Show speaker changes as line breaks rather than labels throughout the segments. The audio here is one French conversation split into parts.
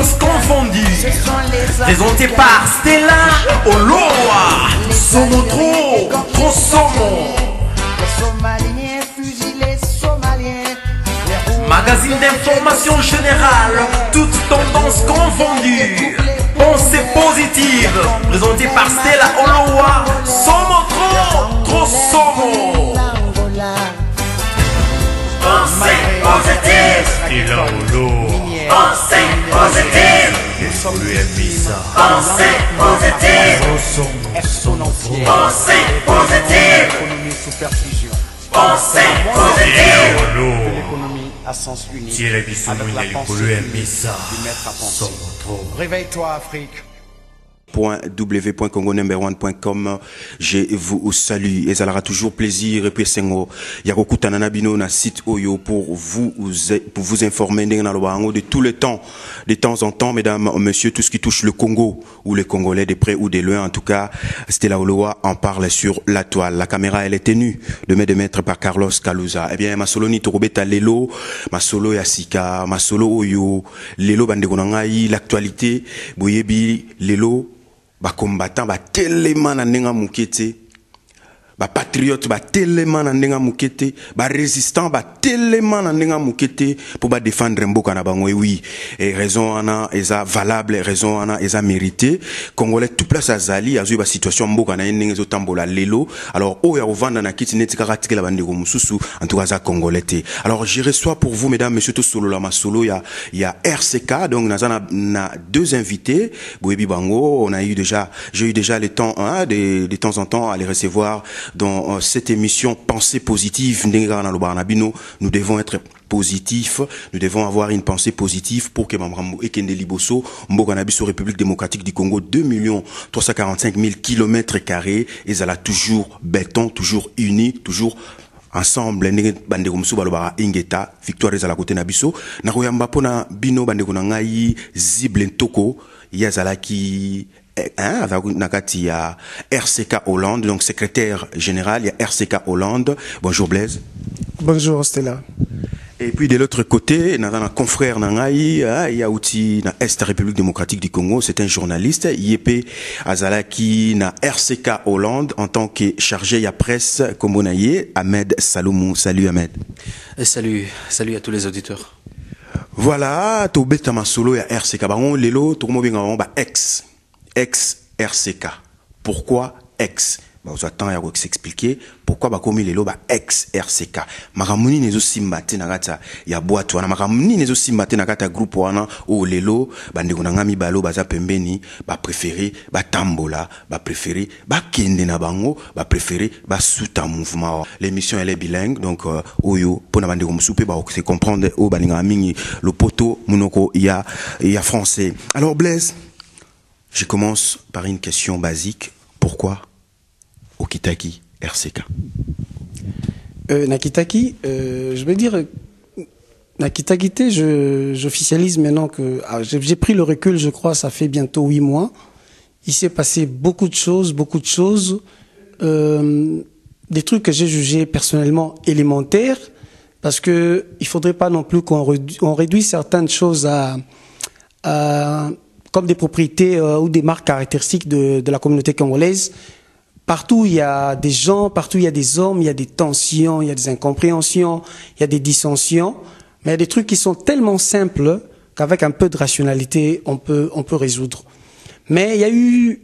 tendances confondues. Présenté par Stella Oloa. Somo trop somo. Magazine d'information générale, toutes tendances confondues. Pensée positive, présenté par Stella Oloa. Somo trop somo. Pensée positive.
Stella Oloa.
Pensée positive. Pensée positive. Pensée positive. Pensée positive.
À sens unique.
Avec la pensée
Réveille-toi, Afrique.
.w.congo1.com. Je vous salue et ça aura toujours plaisir et puis sengo yakokuta nanabino na site Oyo pour vous informer de tout le temps, de temps en temps, mesdames, messieurs, tout ce qui touche le Congo ou les Congolais de près ou de loin. En tout cas, Stella Oloa en parle sur la toile. La caméra, elle est tenue de maître par Carlos Kalouza. Eh bien, ma solo ni torobeta lelo, ma solo yasika, ma solo Oyo, lelo bandegonangai, l'actualité, boyebi lelo. Ba combattant ba tellement na ndenga mukete ba patriote ba tellement na ndenga mukete ba résistant ba tellement na ndenga mukete pour ba défendre mboka na bango. Oui, et raison ana eza valable, raison ana eza mérité. Congolais tout place azali azui ba situation mboka na ndenge zo tambola lelo. Alors o ya ovanda na kiti neti kaka tikela bandeko mususu en tout cas za congolais té. Alors je reçois pour vous mesdames messieurs tout solo la masolo il y a RCK, donc na deux invités Boebi Bango. J'ai eu déjà le temps de temps en temps à les recevoir dans cette émission Pensée positive. Nous devons être positifs, nous devons avoir une pensée positive pour que Mamrambo Ekende Liboso, Mbokanabiso République démocratique du Congo, 2 345 000 km², et ça là toujours béton, toujours unis, toujours ensemble. Bandeko musu balobara ingeta victoire ezala côté na biso na koyamba pona bino bandeko na ngai Zible Ntoko yazalaki nakati ya RCK Hollande, donc secrétaire général, il y a RCK Hollande. Bonjour Blaise.
Bonjour Stella.
Et puis de l'autre côté, dans un confrère Nangaï, il y a aussi na Est République démocratique du Congo, c'est un journaliste, Yepé Azalaki na RCK Hollande en tant que chargé à presse Kombonaye, Ahmed Salomou. Salut Ahmed.
Et salut à tous les auditeurs.
Voilà, to beta masolo ya RCK. Baron lelo to mo binga ba ex RCK. Pourquoi ex? Vous attendez à s'expliquer pourquoi bakomi lelo ba ex RCK. Makamuni nezo simbate na kata ya boato wana makamuni nezo simbate na kata groupe wana o lelo bandeko na ngami balo baza pembeni ba préféré ba tambola ba préféré ba kende na bango ba préféré ba suta mouvement. L'émission elle est bilingue donc oyo pona bandeko musupe ba se comprendre o baninga mingi le poto munoko il y a français. Alors Blaise, je commence par une question basique. Pourquoi Okitaki RCK?
Nakitaki, je veux dire, Nakitakité, j'officialise maintenant que j'ai pris le recul, je crois, ça fait bientôt 8 mois. Il s'est passé beaucoup de choses, des trucs que j'ai jugés personnellement élémentaires, parce que il faudrait pas non plus qu'on réduise certaines choses comme des propriétés ou des marques caractéristiques de la communauté congolaise. Partout, il y a des gens, partout, il y a des hommes, il y a des tensions, il y a des incompréhensions, il y a des dissensions. Mais il y a des trucs qui sont tellement simples qu'avec un peu de rationalité, on peut résoudre. Mais il y a eu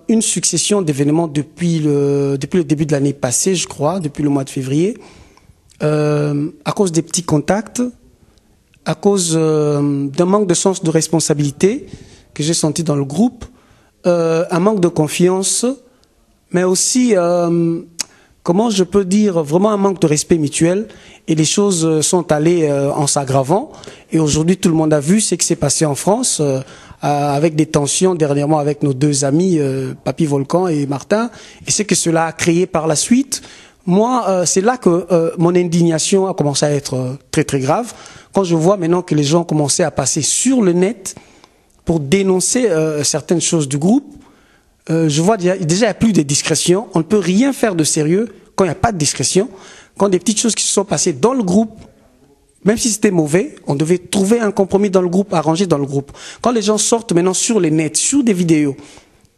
une succession d'événements depuis le début de l'année passée, je crois, depuis le mois de février, à cause des petits contacts, à cause d'un manque de sens de responsabilité que j'ai senti dans le groupe, un manque de confiance, mais aussi, comment je peux dire, vraiment un manque de respect mutuel. Et les choses sont allées en s'aggravant. Et aujourd'hui, tout le monde a vu ce qui s'est passé en France, avec des tensions dernièrement avec nos deux amis, Papy Volcan et Martin. Et ce que cela a créé par la suite. Moi, c'est là que mon indignation a commencé à être très très grave. Quand je vois maintenant que les gens commençaient à passer sur le net pour dénoncer certaines choses du groupe, je vois déjà il n'y a plus de discrétion. On ne peut rien faire de sérieux quand il n'y a pas de discrétion. Quand des petites choses qui se sont passées dans le groupe, même si c'était mauvais, on devait trouver un compromis dans le groupe, arranger dans le groupe. Quand les gens sortent maintenant sur les nets, sur des vidéos,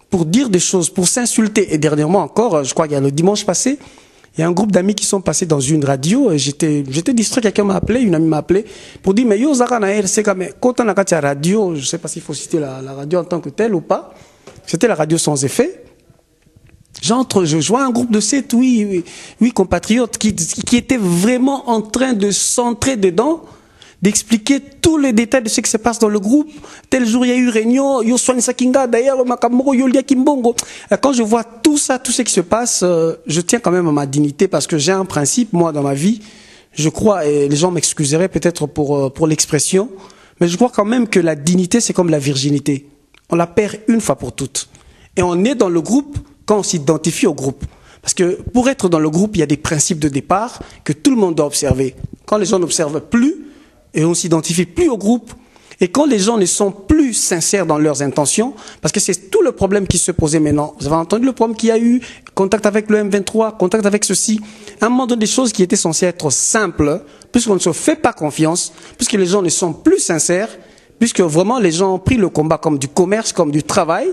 pour dire des choses, pour s'insulter, et dernièrement encore, je crois qu'il y a le dimanche passé, il y a un groupe d'amis qui sont passés dans une radio, et j'étais distrait, quelqu'un m'a appelé, une amie m'a appelé, pour dire, mais yo, Zara na RCK, mais quand on a la radio, je ne sais pas s'il faut citer la radio en tant que telle ou pas, c'était la radio sans effet. J'entre, je vois un groupe de 7, oui, compatriotes qui étaient vraiment en train de s'entrer dedans, d'expliquer tous les détails de ce qui se passe dans le groupe. Tel jour, il y a eu réunion, yo soigne sakinga, d'ailleurs, makamoro, yo lia kimbongo. Quand je vois tout ça, tout ce qui se passe, je tiens quand même à ma dignité parce que j'ai un principe, moi, dans ma vie. Je crois, et les gens m'excuseraient peut-être pour l'expression, mais je crois quand même que la dignité, c'est comme la virginité. On la perd une fois pour toutes. Et on est dans le groupe quand on s'identifie au groupe. Parce que pour être dans le groupe, il y a des principes de départ que tout le monde doit observer. Quand les gens n'observent plus et on s'identifie plus au groupe, et quand les gens ne sont plus sincères dans leurs intentions, parce que c'est tout le problème qui se posait maintenant. Vous avez entendu le problème qu'il y a eu, contact avec le M23, contact avec ceci. À un moment donné, des choses qui étaient censées être simples, puisqu'on ne se fait pas confiance, puisque les gens ne sont plus sincères, puisque vraiment les gens ont pris le combat comme du commerce, comme du travail.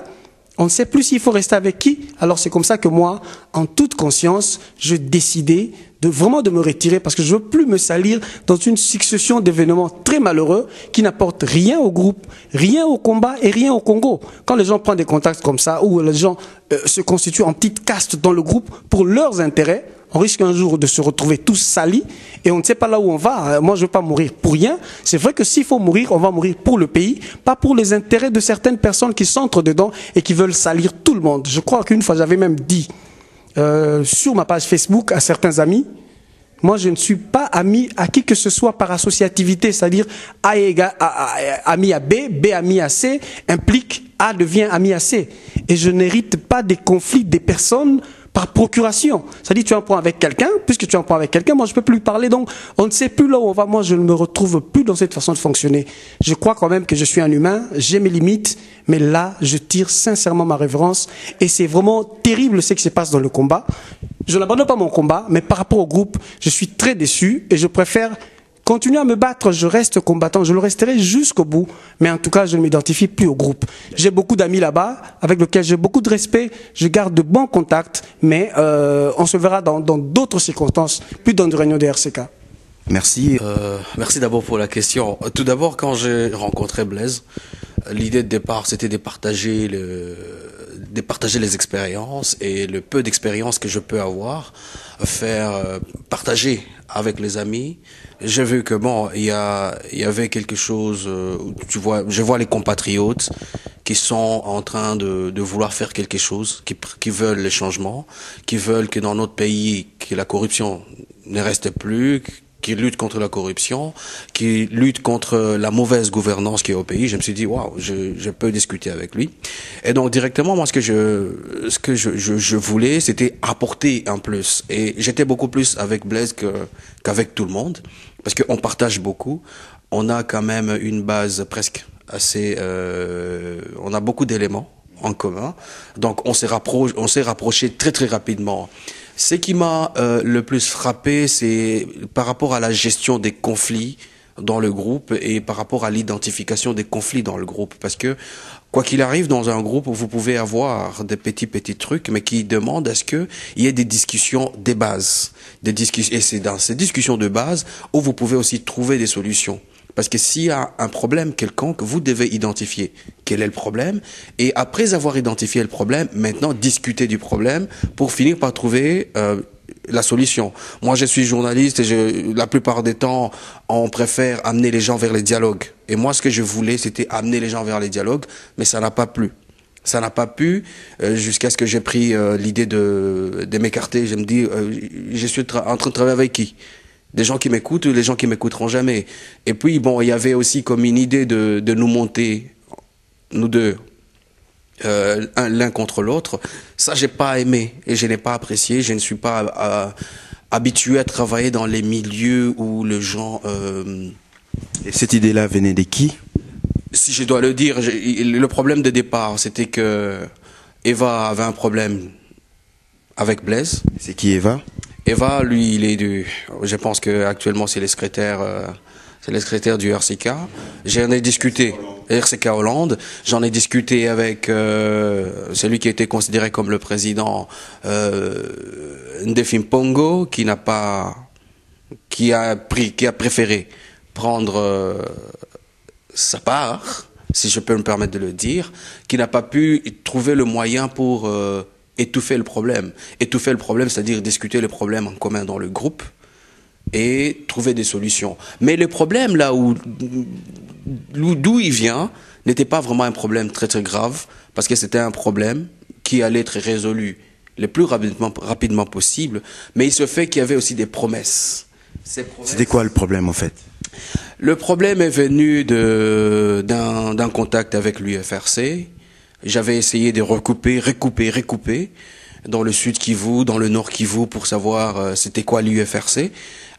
On ne sait plus s'il faut rester avec qui. Alors c'est comme ça que moi, en toute conscience, je décidais de vraiment de me retirer parce que je veux plus me salir dans une succession d'événements très malheureux qui n'apportent rien au groupe, rien au combat et rien au Congo. Quand les gens prennent des contacts comme ça, où les gens se constituent en petites castes dans le groupe pour leurs intérêts, on risque un jour de se retrouver tous salis et on ne sait pas là où on va. Moi, je ne veux pas mourir pour rien. C'est vrai que s'il faut mourir, on va mourir pour le pays, pas pour les intérêts de certaines personnes qui s'entrent dedans et qui veulent salir tout le monde. Je crois qu'une fois, j'avais même dit sur ma page Facebook à certains amis, moi, je ne suis pas ami à qui que ce soit par associativité, c'est-à-dire A égale ami à B, B ami à C, implique A devient ami à C. Et je n'hérite pas des conflits des personnes par procuration. C'est-à-dire, tu en prends avec quelqu'un, puisque tu en prends avec quelqu'un, moi je peux plus lui parler, donc on ne sait plus là où on va. Moi, je ne me retrouve plus dans cette façon de fonctionner. Je crois quand même que je suis un humain, j'ai mes limites, mais là, je tire sincèrement ma révérence, et c'est vraiment terrible ce qui se passe dans le combat. Je n'abandonne pas mon combat, mais par rapport au groupe, je suis très déçu, et je préfère continuer à me battre, je reste combattant, je le resterai jusqu'au bout, mais en tout cas, je ne m'identifie plus au groupe. J'ai beaucoup d'amis là-bas, avec lesquels j'ai beaucoup de respect, je garde de bons contacts, mais on se verra dans d'autres circonstances, plus dans une réunion des RCK.
Merci.
Merci d'abord pour la question. Tout d'abord, quand j'ai rencontré Blaise, l'idée de départ, c'était de partager les expériences et le peu d'expérience que je peux avoir, partager avec les amis. J'ai vu que bon, il y avait quelque chose, je vois les compatriotes qui sont en train de vouloir faire quelque chose, qui veulent les changements, qui veulent que dans notre pays, que la corruption ne reste plus, qui luttent contre la corruption, qui luttent contre la mauvaise gouvernance qui est au pays. Je me suis dit, waouh, je peux discuter avec lui. Et donc, directement, moi, ce que je voulais, c'était apporter un plus. Et j'étais beaucoup plus avec Blaise qu'avec tout le monde, parce qu'on partage beaucoup. On a quand même une base presque assez, on a beaucoup d'éléments en commun. Donc, on s'est rapproché très, très rapidement. Ce qui m'a le plus frappé, c'est par rapport à la gestion des conflits dans le groupe et par rapport à l'identification des conflits dans le groupe. Parce que, quoi qu'il arrive dans un groupe, vous pouvez avoir des petits trucs, mais qui demandent à ce qu'il y ait des discussions des bases. Et c'est dans ces discussions de base où vous pouvez aussi trouver des solutions. Parce que s'il y a un problème quelconque, vous devez identifier quel est le problème. Et après avoir identifié le problème, maintenant discuter du problème pour finir par trouver la solution. Moi, je suis journaliste et la plupart des temps, on préfère amener les gens vers les dialogues. Et moi, ce que je voulais, c'était amener les gens vers les dialogues, mais ça n'a pas plu. Ça n'a pas pu jusqu'à ce que j'ai pris l'idée de m'écarter. Je me dis, je suis en train de travailler avec qui ? Des gens qui m'écoutent ou les gens qui m'écouteront jamais. Et puis, bon, il y avait aussi comme une idée de nous monter, nous deux, l'un contre l'autre. Ça, j'ai pas aimé et je n'ai pas apprécié. Je ne suis pas habitué à travailler dans les milieux où les gens...
Et cette idée-là venait de qui?
Si je dois le dire, le problème de départ, c'était que Eva avait un problème avec Blaise.
C'est qui Eva?
Eva, lui, je pense que actuellement c'est le secrétaire c'est le secrétaire du RCK. J'en ai discuté, RCK Hollande, j'en ai discuté avec celui qui a été considéré comme le président, Ndefim Pongo, qui a préféré prendre sa part, si je peux me permettre de le dire, qui n'a pas pu trouver le moyen pour étouffer le problème. Étouffer le problème, c'est-à-dire discuter le problème en commun dans le groupe et trouver des solutions. Mais le problème là d'où il vient n'était pas vraiment un problème très très grave, parce que c'était un problème qui allait être résolu le plus rapidement possible, mais il se fait qu'il y avait aussi des promesses.
C'était quoi le problème en fait?
Le problème est venu d'un contact avec l'UFRC. J'avais essayé de recouper dans le sud Kivu, dans le nord Kivu, pour savoir c'était quoi l'UFRC.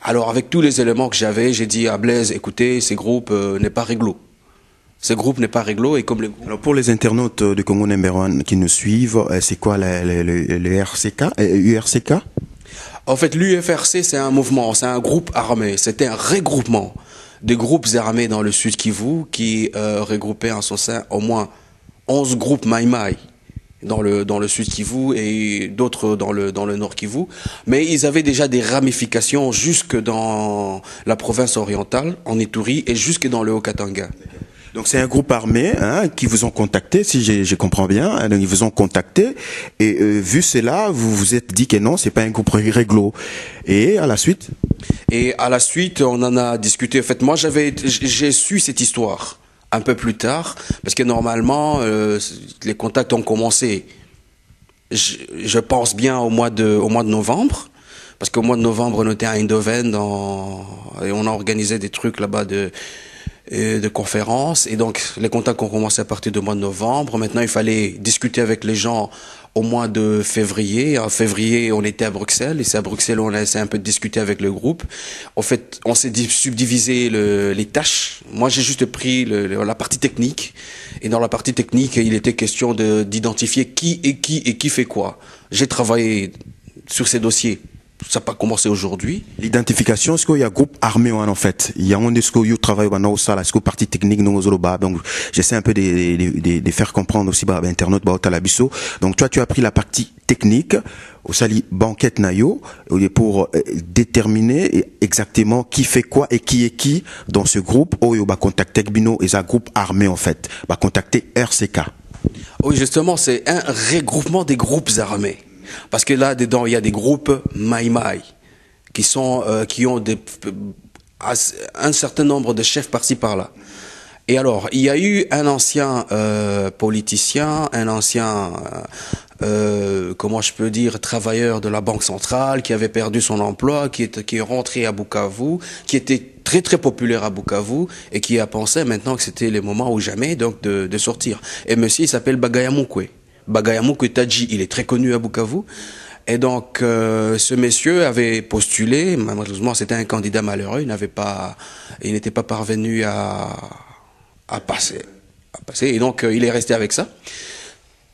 Alors avec tous les éléments que j'avais, j'ai dit à Blaise, écoutez, ces groupes n'est pas réglo. Ce groupe n'est pas réglo, et comme les groupes...
Alors pour les internautes de Congo Number One qui nous suivent, c'est quoi le RCK, URCK?
En fait, l'UFRC, c'est un mouvement, c'est un groupe armé. C'était un regroupement de groupes armés dans le sud Kivu qui regroupait en son sein au moins 11 groupes Maïmaï dans le sud Kivu et d'autres dans le nord Kivu. Mais ils avaient déjà des ramifications jusque dans la province orientale, en Ituri, et jusque dans le Haut-Katanga.
Donc c'est un groupe armé qui vous ont contacté, si je comprends bien. Hein, donc ils vous ont contacté et vu cela, vous vous êtes dit que non, c'est pas un groupe réglo. Et à la suite?
Et à la suite, on en a discuté. En fait, moi, j'ai su cette histoire un peu plus tard, parce que normalement, les contacts ont commencé, je pense bien au mois de novembre, parce qu'au mois de novembre, on était à Eindhoven et on a organisé des trucs là-bas de conférences, et donc les contacts ont commencé à partir du mois de novembre. Maintenant, il fallait discuter avec les gens au mois de février. En février, on était à Bruxelles, et c'est à Bruxelles où on a essayé un peu de discuter avec le groupe. En fait, on s'est subdivisé les tâches. Moi, j'ai juste pris la partie technique, et dans la partie technique, il était question d'identifier qui fait quoi. J'ai travaillé sur ces dossiers. Ça n'a pas commencé aujourd'hui.
L'identification, est-ce qu'il y a groupe armé en fait? Il y a un est-ce qu'il y a travail dans ça, est-ce que partie technique nous zoloba. Donc j'essaie un peu de faire comprendre aussi bah internaute bah talabiso. Donc toi tu as pris la partie technique au sali banquette nayo pour déterminer exactement qui fait quoi et qui est qui dans ce groupe. Oyo bah contacter bino et ça groupe armé en fait. Bah contacter RCK.
Oui, justement, c'est un regroupement des groupes armés. Parce que là-dedans, il y a des groupes Maïmaï qui ont un certain nombre de chefs par-ci par-là. Et alors, il y a eu un ancien politicien, un ancien, comment je peux dire, travailleur de la Banque centrale qui avait perdu son emploi, qui est rentré à Bukavu, qui était très très populaire à Bukavu et qui a pensé maintenant que c'était le moment ou jamais donc de sortir. Et monsieur, il s'appelle Bagayamukwe. Bagayamukwe Tadji, il est très connu à Bukavu. Et donc, ce monsieur avait postulé. Malheureusement, c'était un candidat malheureux. Il n'était pas parvenu à passer. Et donc, il est resté avec ça.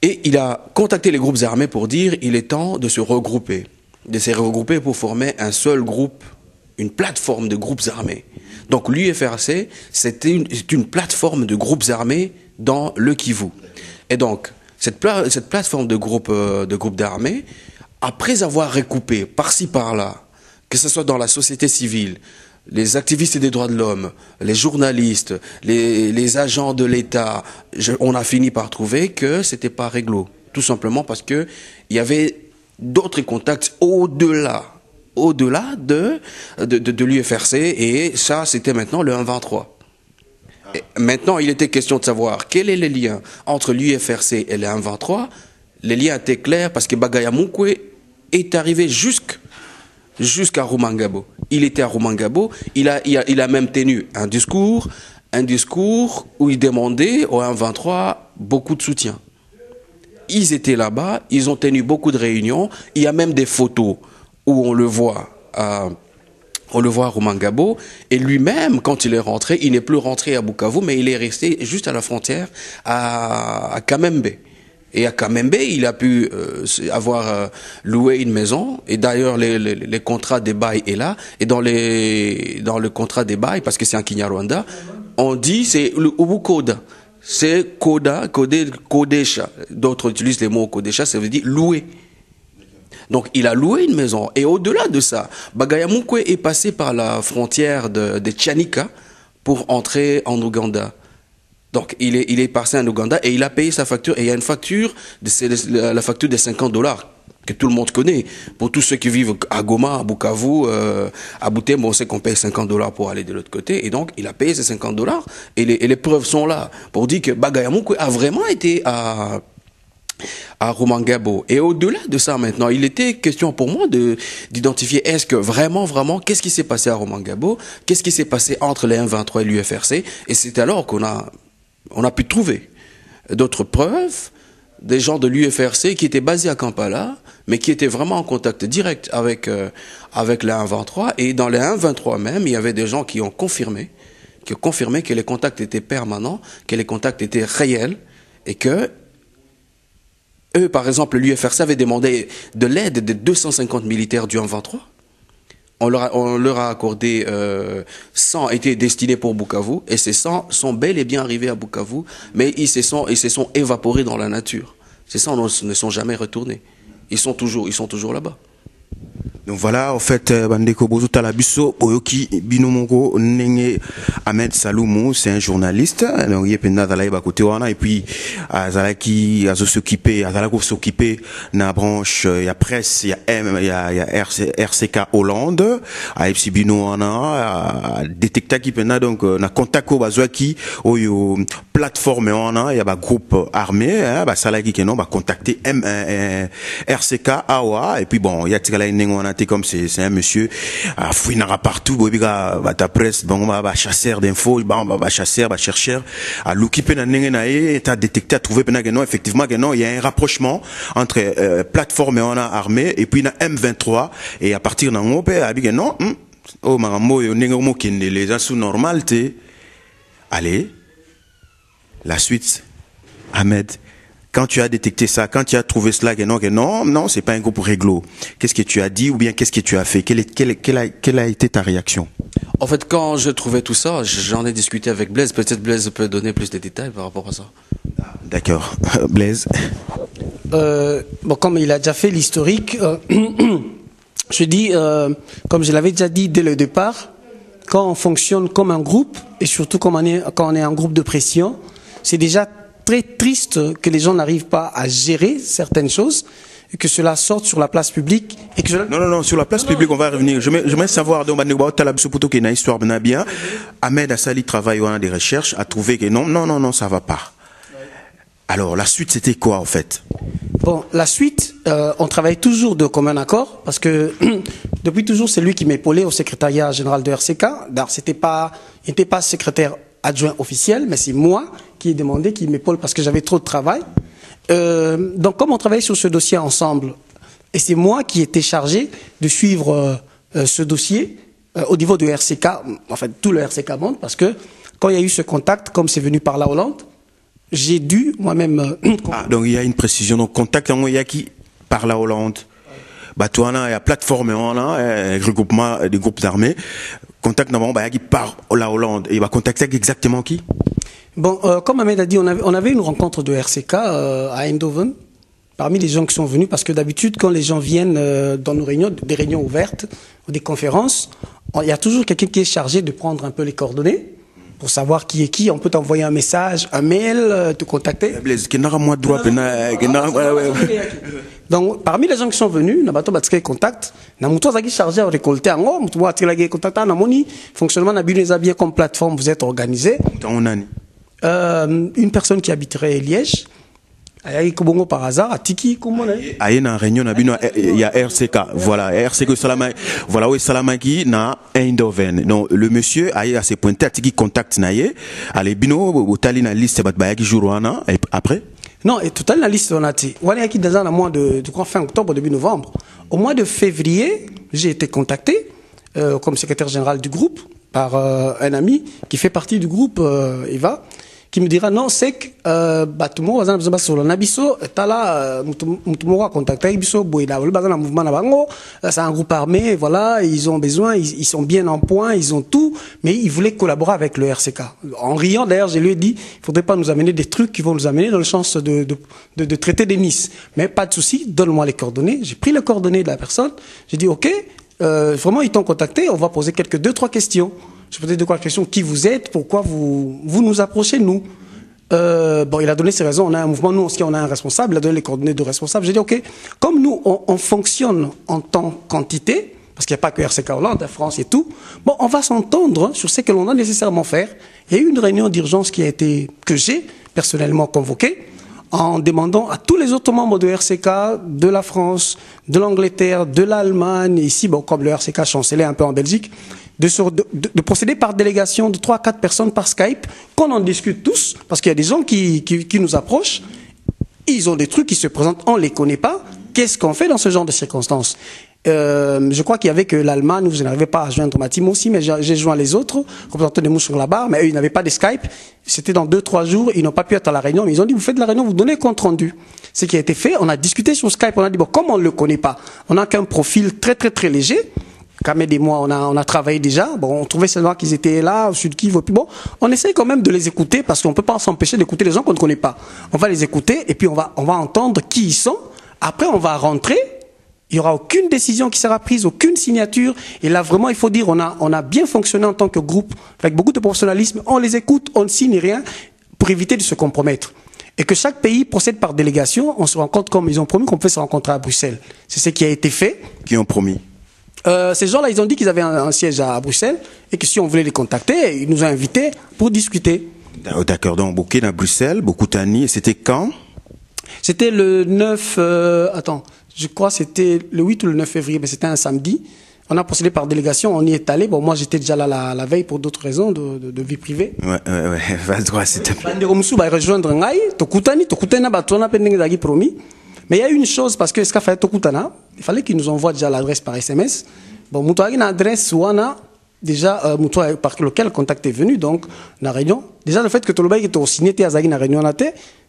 Et il a contacté les groupes armés pour dire il est temps de se regrouper. De se regrouper pour former un seul groupe, une plateforme de groupes armés. Donc, l'UFRC, c'est une plateforme de groupes armés dans le Kivu. Et donc, cette plateforme de groupes d'armées, après avoir recoupé par-ci par-là, que ce soit dans la société civile, les activistes des droits de l'homme, les journalistes, les agents de l'État, on a fini par trouver que c'était pas réglo. Tout simplement parce que il y avait d'autres contacts au-delà de l'UFRC, et ça, c'était maintenant le 1-23. Maintenant, il était question de savoir quel est le lien entre l'UFRC et le 1-23. Les liens étaient clairs parce que Bagayamukwe est arrivé jusqu'à Rumangabo. Il était à Rumangabo. Il a même tenu un discours où il demandait au 1-23 beaucoup de soutien. Ils étaient là-bas, ils ont tenu beaucoup de réunions. Il y a même des photos où on le voit à Rumangabo, et lui-même, quand il est rentré, il n'est plus rentré à Bukavu, mais il est resté juste à la frontière à Kamembe. Et à Kamembe, il a pu avoir loué une maison. Et d'ailleurs, les contrats des bails est là. Et dans le contrat des bails, parce que c'est en Kinyarwanda, on dit c'est le Ubukoda. C'est Koda, Kodesha. D'autres utilisent les mots Kodesha, ça veut dire louer. Donc il a loué une maison. Et au-delà de ça, Bagayamukwe est passé par la frontière de Tchanika pour entrer en Ouganda. Donc il est passé en Ouganda et il a payé sa facture. Et il y a une facture, c'est la facture des $50 que tout le monde connaît. Pour tous ceux qui vivent à Goma, à Bukavu, à Butembo, on sait qu'on paye $50 pour aller de l'autre côté. Et donc il a payé ces $50 et les preuves sont là pour dire que Bagayamukwe a vraiment été à Rumangabo. Et au-delà de ça maintenant, il était question pour moi d'identifier est-ce que vraiment, qu'est-ce qui s'est passé à Rumangabo, qu'est-ce qui s'est passé entre les M23 et l'UFRC. Et c'est alors qu'on a pu trouver d'autres preuves, des gens de l'UFRC qui étaient basés à Kampala, mais qui étaient vraiment en contact direct avec les M23. Et dans les M23 même, il y avait des gens qui ont confirmé que les contacts étaient permanents, que les contacts étaient réels, et que eux, par exemple, l'UFRC avait demandé de l'aide des 250 militaires du M23. On leur a accordé 100 étaient destinés pour Bukavu, et ces 100 sont bel et bien arrivés à Bukavu, mais ils se sont évaporés dans la nature. Ces 100 ne sont jamais retournés. Ils sont toujours là-bas.
Donc voilà, en fait, Bandeko Bozo Talabiso, Oyoki Binomongo, Nenge Ahmed Saloumou, c'est un journaliste. Donc, il est pendant d'aller à côté, et puis, Azalaki, s'occuper na branche, il y a presse, il y a RCK Hollande, à Epsi Bino, a détecté qui pendant, donc, na contact au Bazouaki, Oyo, plateforme, il y a un groupe armé, Salaki qui non, contacter RCK Awa, et puis bon, il y a Tigala Nengo, comme c'est un monsieur fouinera partout ta presse chasseur d'infos chasseur chercheur à l'occuper na nengena ta détecté à trouver que non effectivement que non il y a un rapprochement entre plateforme on a armée et puis na M23 et à partir d'un mot que non oh marambo yo nengo mo kende les sous normalité allez la suite Ahmed. Quand tu as détecté ça, quand tu as trouvé cela, que non, c'est pas un groupe réglo. Qu'est-ce que tu as dit ou bien qu'est-ce que tu as fait? Quelle a été ta réaction?
En fait, quand je trouvais tout ça, j'en ai discuté avec Blaise. Peut-être Blaise peut donner plus de détails par rapport à ça.
D'accord. Blaise.
Bon, comme il a déjà fait l'historique, je dis, comme je l'avais déjà dit dès le départ, quand on fonctionne comme un groupe, et surtout quand on est un groupe de pression, c'est déjà très triste que les gens n'arrivent pas à gérer certaines choses et que cela sorte sur la place publique et que
non, sur la place publique on va revenir. J'aimerais savoir donc une histoire bien. Ahmed Assali travaille on a des recherches a trouvé que non ça va pas. Alors la suite c'était quoi en fait?
Bon, la suite on travaille toujours de commun accord parce que depuis toujours c'est lui qui m'épaulait au secrétariat général de RCK. Il n'était pas secrétaire adjoint officiel, mais c'est moi qui ai demandé qu'il m'épaule parce que j'avais trop de travail. Donc, comme on travaillait sur ce dossier ensemble, et c'est moi qui étais chargé de suivre ce dossier au niveau du RCK, en fait, tout le RCK monde, parce que quand il y a eu ce contact, comme c'est venu par la Hollande, j'ai dû moi-même...
donc il y a une précision. Donc, contact en Moyaki par la Hollande. Bah, toi, il y a plateforme, regroupement des groupes armés. Contact qui par la Hollande et il va contacter exactement qui?
Bon, comme Ahmed a dit, on avait une rencontre de RCK à Eindhoven parmi les gens qui sont venus parce que d'habitude quand les gens viennent dans nos réunions, des réunions ouvertes ou des conférences, il y a toujours quelqu'un qui est chargé de prendre un peu les coordonnées pour savoir qui est qui. On peut t'envoyer un message, un mail, te contacter. Donc, parmi les gens qui sont venus, Nabato Batske contact, Namuto Zaki chargé à récolter en haut, Mutuwa Tilagi contact, Namoni, fonctionnement Nabuneza bien comme plateforme, vous êtes organisé. Une personne qui habiterait Liège, Ayayi Kobongo par hasard, à Tiki, comment on est?
Aïe, na réunion, il y a RCK, voilà, RCK Salamaki, voilà, oui, Salamaki, na Eindhoven. Donc, le monsieur, aïe, à ses pointés, à Tiki contact, naïe, allez, bino, au tali na liste, Bayaki Jourouana, et après?
Non, et tout à la liste, on a dit, on est dans le mois de fin octobre, début novembre. Au mois de février, j'ai été contacté, comme secrétaire général du groupe, par un ami qui fait partie du groupe, Eva, qui me dira non c'est que tout le monde a besoin sur le nabiso tala mutumo a contacté biso boida le bazana mouvement na bango c'est un groupe armé voilà ils ont besoin ils sont bien en point ils ont tout mais ils voulaient collaborer avec le RCK en riant d'ailleurs je lui ai dit il faudrait pas nous amener des trucs qui vont nous amener dans le sens de traiter des miss mais pas de souci donne-moi les coordonnées j'ai pris les coordonnées de la personne j'ai dit ok vraiment ils t'ont contacté on va poser quelques 2-3 questions. Je peux te dire quoi la question, qui vous êtes, pourquoi vous nous approchez, nous. Bon, il a donné ses raisons, on a un mouvement, nous, on a un responsable, il a donné les coordonnées de responsable. J'ai dit, ok, comme nous, on fonctionne en tant qu'entité, parce qu'il n'y a pas que RCK Hollande, la France et tout, bon, on va s'entendre sur ce que l'on doit nécessairement faire. Il y a eu une réunion d'urgence que j'ai personnellement convoquée, en demandant à tous les autres membres de RCK, de la France, de l'Angleterre, de l'Allemagne, ici, bon, comme le RCK chancelait un peu en Belgique, de procéder par délégation de 3 à 4 personnes par Skype, qu'on en discute tous, parce qu'il y a des gens qui nous approchent, ils ont des trucs qui se présentent, on ne les connaît pas, qu'est-ce qu'on fait dans ce genre de circonstances? Je crois qu'il y avait que l'Allemagne, vous n'arrivez pas à joindre ma team aussi, mais j'ai joint les autres, représentants de Mouche sur la barre, mais eux, ils n'avaient pas de Skype, c'était dans 2-3 jours, ils n'ont pas pu être à la réunion, mais ils ont dit, vous faites la réunion, vous donnez compte rendu. Ce qui a été fait, on a discuté sur Skype, on a dit, bon, comme on ne le connaît pas, on n'a qu'un profil très très très léger, Kamed et moi, on a travaillé déjà. Bon, on trouvait seulement qu'ils étaient là, au sud Kivu. Puis bon, on essaye quand même de les écouter parce qu'on ne peut pas s'empêcher d'écouter les gens qu'on ne connaît pas. On va les écouter et puis on va entendre qui ils sont. Après, on va rentrer. Il n'y aura aucune décision qui sera prise, aucune signature. Et là, vraiment, il faut dire, on a bien fonctionné en tant que groupe, avec beaucoup de professionnalisme. On les écoute, on ne signe rien pour éviter de se compromettre. Et que chaque pays procède par délégation. On se rencontre comme ils ont promis qu'on peut se rencontrer à Bruxelles. C'est ce qui a été fait.
Qui ont promis?
Ces gens-là, ils ont dit qu'ils avaient un siège à Bruxelles et que si on voulait les contacter, ils nous ont invités pour discuter.
D'accord, donc beaucoup à Bruxelles, beaucoup Tani, et c'était quand?
C'était le 9, je crois que c'était le 8 ou le 9 février, mais c'était un samedi. On a procédé par délégation, on y est allé. Bon, moi j'étais déjà là la veille pour d'autres raisons de vie privée.
Ouais, vas-y droit, s'il te plaît.
Rejoindre Ngai, Tokutana, Batona, Pendengagi promis. Mais il y a une chose, parce que ce qu'a fait Tokutana, il fallait qu'il nous envoie déjà l'adresse par SMS. Bon, Moutoua a une adresse, Ouana, déjà, Moutoua par lequel le contact est venu, donc, la réunion. Déjà, le fait que Tolobaï est signé, Azagi, la réunion,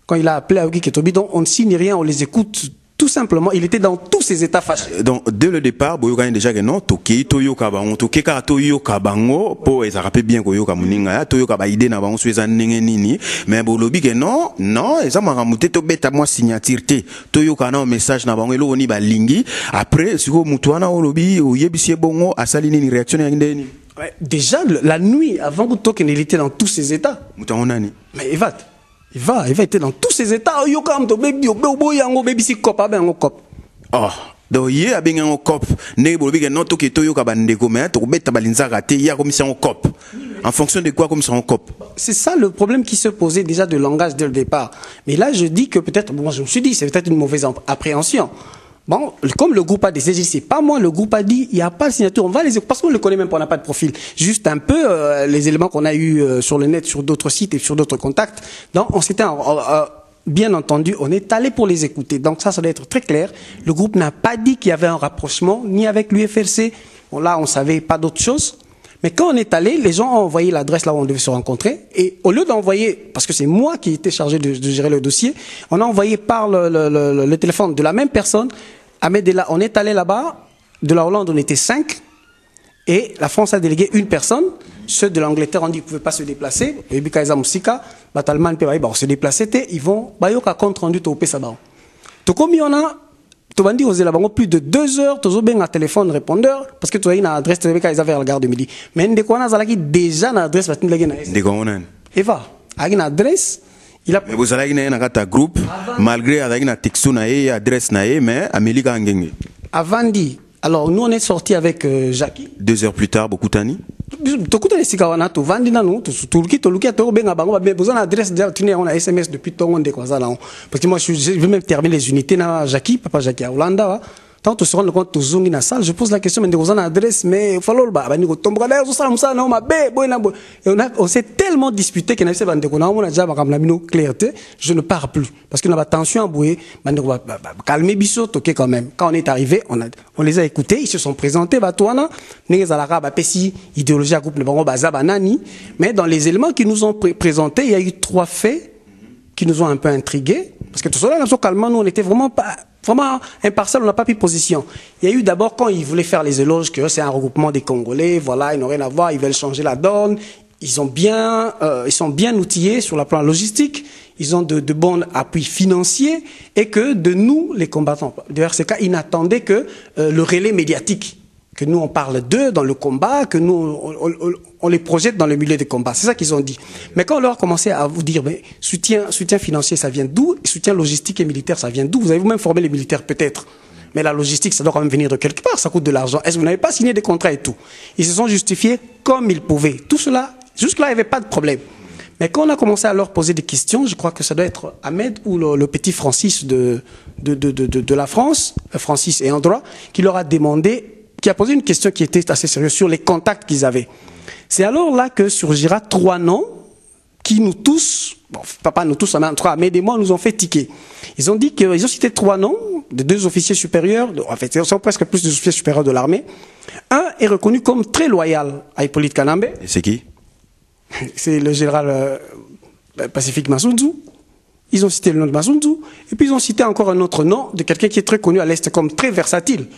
quand il a appelé Aogi Ketobi, donc, on ne signe rien, on les écoute. Tout simplement, il était dans tous ses états fâchés.
Donc, dès le départ, Boyoka déjà que non, Toki, Toyoka Bango, Tokeka Toyoka Bango, pour ça rappelle bien Koyoka Muninga, Toyoka ba idée na bango sueza nini, mais Bolobi que non, et ça m'a ramouté to beta moi signature Toyoka na message na bango elo oni ba lingi, après siko mutuana olobi ou yebisie bongo asalini ni réaction ya ndeni.
Déjà la nuit avant que Token il était dans tous ses états.
Mutangonani.
Mais il va être dans tous ses états. Yo kam to baby yango baby si cop abengo cop.
Oh, donc yé abengo cop. Ne bolobi que non to ke toyo ka bandeko mais to beta balinza raté ya commission cop. En fonction de quoi commission cop.
C'est ça le problème qui se posait déjà de langage dès le départ. Mais là je dis que peut-être bon je me suis dit c'est peut-être une mauvaise appréhension. Bon, comme le groupe a décidé, c'est pas moi, le groupe a dit, il n'y a pas de signature, on va les écouter, parce qu'on ne le connaît même pas, on n'a pas de profil. Juste un peu, les éléments qu'on a eu sur le net, sur d'autres sites et sur d'autres contacts. Donc, on s'était, bien entendu, on est allé pour les écouter. Donc ça doit être très clair. Le groupe n'a pas dit qu'il y avait un rapprochement, ni avec l'UFRC. Bon, là, on savait pas d'autre chose. Mais quand on est allé, les gens ont envoyé l'adresse là où on devait se rencontrer. Et au lieu d'envoyer, parce que c'est moi qui étais chargé de gérer le dossier, on a envoyé par le téléphone de la même personne. Ahmed, on est allé là-bas. De la Hollande, on était 5. Et la France a délégué une personne. Ceux de l'Angleterre ont dit qu'ils ne pouvaient pas se déplacer. Et puis, Kaisa Moussika, Batalman, se déplacer. Ils vont, Bayoka compte rendu au Pesabao. Tout comme il y en a, Tobandi osé là-bas plus de 2 heures, tu as bien un téléphone répondeur, parce que tu as une adresse, tu as vers la gare de midi. Mais dès qu'on a déjà une adresse, tu as une adresse. Eva, a une adresse, il a.
Mais vous avez un groupe, malgré une texto, une adresse, mais Amélie Gangenge.
Avant dit, alors nous on est sortis avec Jackie.
2 heures plus tard, beaucoup tani.
Tokutani sikawana to vandi nanu to tulki to benga bango ba besoin d'adresse déjà tu on a SMS depuis ton on de quoi ça là parce que moi je vais même terminer les unités na Jackie papa Jackie à Hollanda Tant on se rend compte, dans la salle, je pose la question, mais on a une adresse, mais il faut on s'est tellement disputé qu'on a déjà clarté, je ne pars plus. Parce qu'on a la tension à bouer, calmer Bissot, ok quand même. Quand on est arrivé, on les a écoutés, ils se sont présentés, idéologie à groupe, mais dans les éléments qu'ils nous ont présentés, il y a eu 3 faits qui nous ont un peu intrigués. Parce que tout cela, calmement, nous, on était vraiment impartial, on n'a pas pris position. Il y a eu d'abord, quand ils voulaient faire les éloges, que c'est un regroupement des Congolais, voilà, ils n'ont rien à voir, ils veulent changer la donne, ils sont bien outillés sur le plan logistique, ils ont de bons appuis financiers, et que de nous, les combattants de RCK, ils n'attendaient que le relais médiatique. Que nous, on parle d'eux dans le combat, que nous, on les projette dans le milieu des combats. C'est ça qu'ils ont dit. Mais quand on leur a commencé à vous dire, mais soutien financier, ça vient d'où? Et soutien logistique et militaire, ça vient d'où? Vous avez vous-même formé les militaires, peut-être. Mais la logistique, ça doit quand même venir de quelque part. Ça coûte de l'argent. Est-ce que vous n'avez pas signé des contrats et tout? Ils se sont justifiés comme ils pouvaient. Tout cela, jusque-là, il n'y avait pas de problème. Mais quand on a commencé à leur poser des questions, je crois que ça doit être Ahmed ou le petit Francis de la France, Francis et Androit, qui leur a demandé, qui a posé une question qui était assez sérieuse sur les contacts qu'ils avaient. C'est alors là que surgira 3 noms qui nous tous, bon, pas nous tous, mais en 3, Ahmed et moi, nous ont fait tiquer. Ils ont dit qu'ils ont cité 3 noms de 2 officiers supérieurs, en fait, ils sont presque plus des officiers supérieurs de l'armée. Un est reconnu comme très loyal à Hippolyte Kanambe.
Et c'est qui?
C'est le général Pacifique Massoudou. Ils ont cité le nom de Massoudou. Et puis ils ont cité encore un autre nom de quelqu'un qui est très connu à l'Est comme très versatile.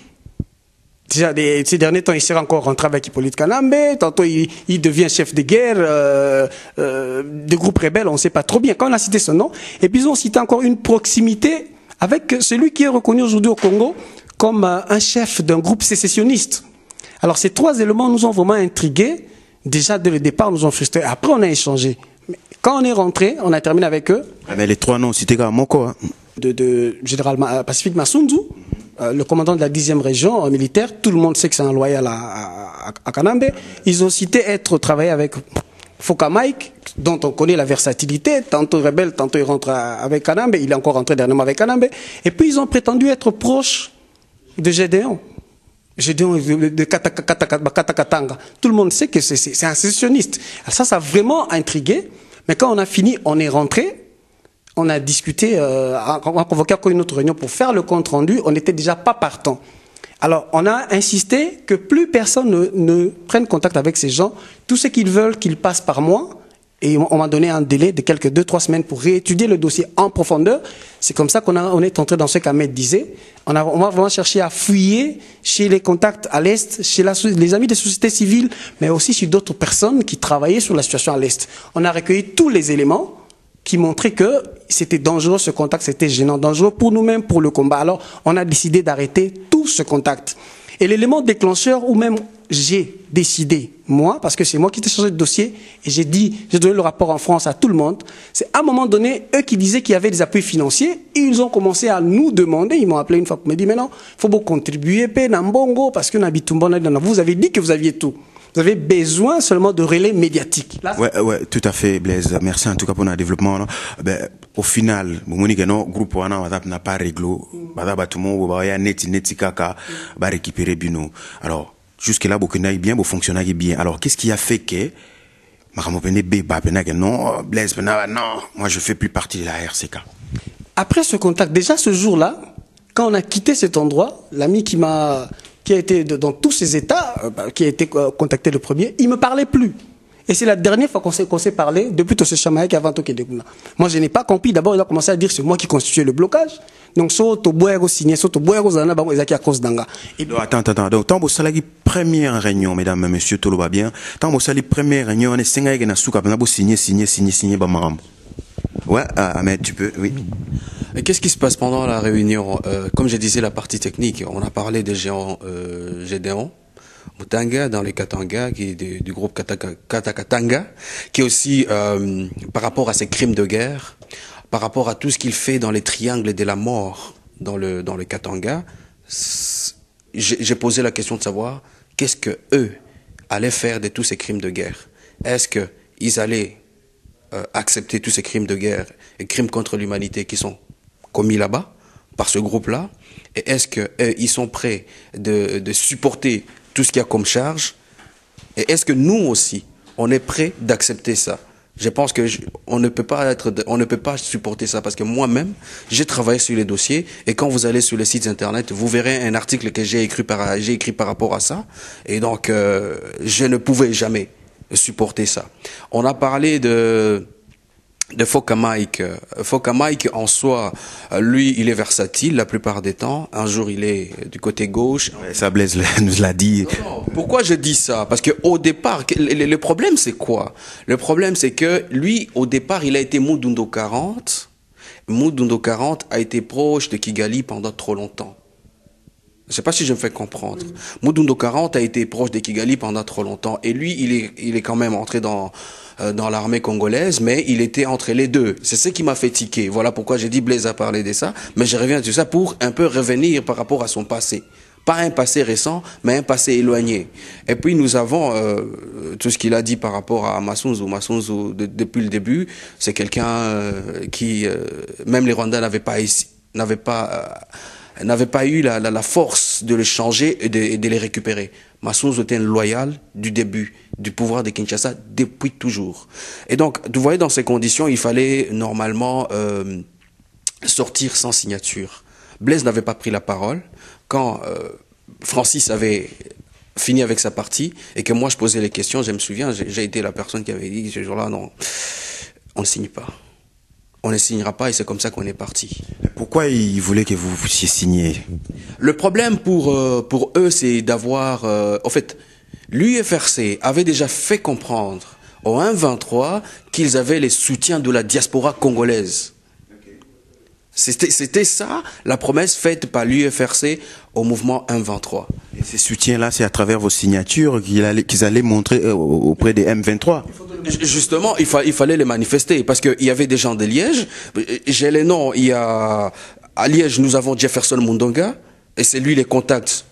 Déjà, ces derniers temps, il s'est encore rentré avec Hippolyte Kanambe. Tantôt, il devient chef de guerre des groupes rebelles, on ne sait pas trop bien. Quand on a cité son nom, et puis ils ont cité encore une proximité avec celui qui est reconnu aujourd'hui au Congo comme un chef d'un groupe sécessionniste. Alors, ces 3 éléments nous ont vraiment intrigués. Déjà, dès le départ, nous ont frustrés. Après, on a échangé. Mais quand on est rentré, on a terminé avec eux.
Ah, mais les 3 noms, c'était quand même quoi?
De général Pacifique Massoudou, le commandant de la 10e région militaire. Tout le monde sait que c'est un loyal à Kanambe. Ils ont cité travailler avec Foka Mike, dont on connaît la versatilité, tantôt rebelle, tantôt il rentre avec Kanambe, il est encore rentré dernièrement avec Kanambe. Et puis ils ont prétendu être proches de Gédéon. Gédéon de Katakatanga. Tout le monde sait que c'est un sécessionniste. Alors ça a vraiment intrigué. Mais quand on a fini, on est rentré. On a discuté, on a convoqué encore une autre réunion pour faire le compte rendu. On n'était déjà pas partant. Alors, on a insisté que plus personne ne prenne contact avec ces gens. Tout ce qu'ils veulent, qu'ils passent par moi. Et on m'a donné un délai de quelques 2-3 semaines pour réétudier le dossier en profondeur. C'est comme ça qu'on est entré dans ce qu'Ahmed disait. On va vraiment chercher à fouiller chez les contacts à l'Est, chez les amis des sociétés civiles, mais aussi chez d'autres personnes qui travaillaient sur la situation à l'Est. On a recueilli tous les éléments qui montraient que c'était dangereux ce contact, c'était gênant, dangereux pour nous-mêmes, pour le combat. Alors, on a décidé d'arrêter tout ce contact. Et l'élément déclencheur, ou même j'ai décidé, moi, parce que c'est moi qui ai chargé de dossier, et j'ai donné le rapport en France à tout le monde, c'est à un moment donné, eux qui disaient qu'il y avait des appuis financiers, ils ont commencé à nous demander, ils m'ont appelé une fois pour me dire, mais non, il faut beaucoup contribuer, Nambongo, parce que vous avez dit que vous aviez tout. Vous avez besoin seulement de relais médiatiques. Là,
ouais, tout à fait, Blaise. Merci en tout cas pour le développement. Non? Ben, au final, le groupe n'a pas réglé. Tout le monde va récupérer Bino. Alors, jusque-là, Bokuna est bien, fonctionne bien. Alors, qu'est-ce qui a fait que non, Blaise, non, moi je fais plus partie de la RCK.
Après ce contact, déjà ce jour-là, quand on a quitté cet endroit, l'ami qui a été dans tous ces états, qui a été contacté le premier, il me parlait plus. Et c'est la dernière fois qu'on s'est parlé, depuis tout ce chamaïque avant tout Kedekuna. Moi, je n'ai pas compris. D'abord, il a commencé à dire que c'est moi qui constituais le blocage. Donc, soto boyego signé, soto boyego zana, bango ezaki à cause d'anga.
Attends. Donc, tant que vous avez première réunion, mesdames et messieurs, tout le va bien. Tant que vous avez première réunion, on est 5 ans na souka, on a signé, bamaram. Ouais, Ahmed, tu peux, oui.
Qu'est-ce qui se passe pendant la réunion? Comme je disais, la partie technique, on a parlé des géants Gédéon, Mutanga dans les Katanga, qui est du groupe Katakatanga, qui est aussi par rapport à ses crimes de guerre, par rapport à tout ce qu'il fait dans les triangles de la mort dans le Katanga. J'ai posé la question de savoir qu'est-ce que eux allaient faire de tous ces crimes de guerre. Est-ce que ils allaient accepter tous ces crimes de guerre et crimes contre l'humanité qui sont commis là-bas par ce groupe-là? Et est-ce qu'ils sont prêts de supporter tout ce qu'il y a comme charge? Et est-ce que nous aussi, on est prêts d'accepter ça? Je pense que on ne peut pas supporter ça, parce que moi-même, j'ai travaillé sur les dossiers, et quand vous allez sur les sites internet, vous verrez un article que j'ai écrit par rapport à ça, et donc je ne pouvais jamais supporter ça. On a parlé de Foka Mike. Foka Mike, en soi, lui, il est versatile la plupart des temps. Un jour, il est du côté gauche.
Ouais, ça, Blaise nous l'a dit.
Non, pourquoi je dis ça? Parce que au départ, le problème, c'est quoi? Le problème, c'est que lui, au départ, il a été Moudundo 40. Moudundo 40 a été proche de Kigali pendant trop longtemps. Je sais pas si je me fais comprendre. Moudundo 40 a été proche de Kigali pendant trop longtemps. Et lui, il est quand même entré dans l'armée congolaise, mais il était entre les deux. C'est ce qui m'a fait tiquer. Voilà pourquoi j'ai dit Blaise a parlé de ça. Mais je reviens sur ça pour un peu revenir par rapport à son passé. Pas un passé récent, mais un passé éloigné. Et puis nous avons tout ce qu'il a dit par rapport à Masunzu. Masunzu, depuis le début, c'est quelqu'un qui, même les Rwandais n'avaient pas eu la force de le changer et de les récupérer. Masunzu était loyal du début du pouvoir de Kinshasa depuis toujours. Et donc, vous voyez, dans ces conditions, il fallait normalement sortir sans signature. Blaise n'avait pas pris la parole quand Francis avait fini avec sa partie et que moi je posais les questions. Je me souviens, j'ai été la personne qui avait dit ce jour-là, non, on ne signe pas. On ne signera pas, et c'est comme ça qu'on est parti.
Pourquoi ils voulaient que vous puissiez signer?
Le problème pour eux, c'est d'avoir... en fait, l'UFRC avait déjà fait comprendre au 1-23 qu'ils avaient les soutiens de la diaspora congolaise. C'était ça, la promesse faite par l'UFRC au mouvement 1-23.
Et ces soutiens-là, c'est à travers vos signatures qu'ils allaient montrer auprès des M23.
Justement, il fallait les manifester, parce qu'il y avait des gens de Liège. J'ai les noms. À Liège, nous avons Jefferson Mundonga, et c'est lui les contacts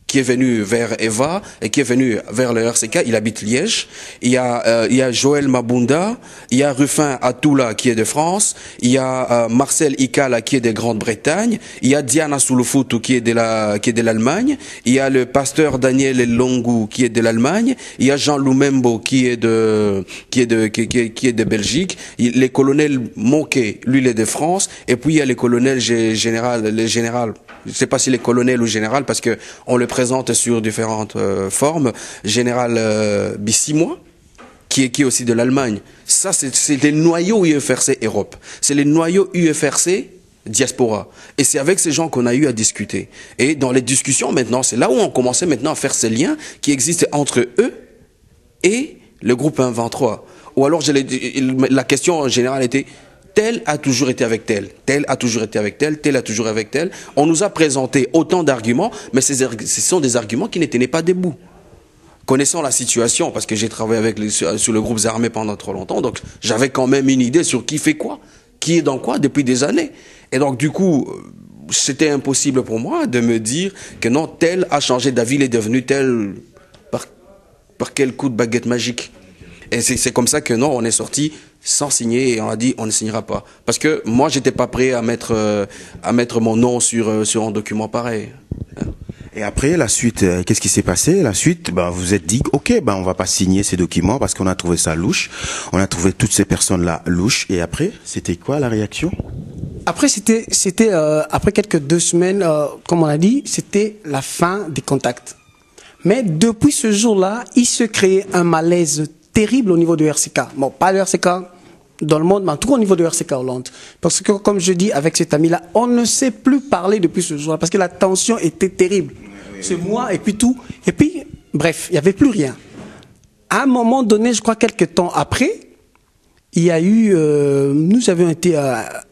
qui est venu vers Eva et qui est venu vers le RCK. Il habite Liège. Il y a Joël Mabunda, il y a Rufin Atoula qui est de France, il y a Marcel Ikala qui est de Grande-Bretagne, il y a Diana Sulufutu qui est de l'Allemagne, il y a le pasteur Daniel Longu qui est de l'Allemagne, il y a Jean Lumembo qui est de Belgique, les colonels Monquet, lui il est de France, et puis il y a les colonels général, je sais pas si les colonels ou général, parce que on le présente sur différentes formes. Général Bissimois, qui est aussi de l'Allemagne. Ça, c'est les noyaux UFRC Europe. C'est les noyaux UFRC diaspora. Et c'est avec ces gens qu'on a eu à discuter. Et dans les discussions maintenant, c'est là où on commençait maintenant à faire ces liens qui existent entre eux et le groupe 1-23. Ou alors, la question en général était... Tel a toujours été avec tel, tel a toujours été avec tel, tel a toujours avec tel. On nous a présenté autant d'arguments, mais ce sont des arguments qui ne tenaient pas debout. Connaissant la situation, parce que j'ai travaillé sur le groupe armé pendant trop longtemps, donc j'avais quand même une idée sur qui fait quoi, qui est dans quoi depuis des années. Et donc du coup, c'était impossible pour moi de me dire que non, tel a changé d'avis, il est devenu tel par quel coup de baguette magique. Et c'est comme ça que non, on est sorti sans signer et on a dit on ne signera pas. Parce que moi, j'étais pas prêt à mettre mon nom sur un document pareil.
Et après, la suite, qu'est-ce qui s'est passé? La suite, vous êtes dit, ok, on va pas signer ces documents parce qu'on a trouvé ça louche. On a trouvé toutes ces personnes-là louches. Et après, c'était quoi la réaction?
Après, c'était après quelques 2 semaines, comme on a dit, c'était la fin des contacts. Mais depuis ce jour-là, il se créait un malaise terrible au niveau du RCK. Bon, pas le RCK dans le monde, mais en tout cas au niveau du RCK Hollande. Parce que, comme je dis avec cet ami-là, on ne sait plus parler depuis ce jour-là, parce que la tension était terrible. C'est moi, et puis tout. Et puis, bref, il n'y avait plus rien. À un moment donné, je crois quelques temps après, il y a eu... nous avions été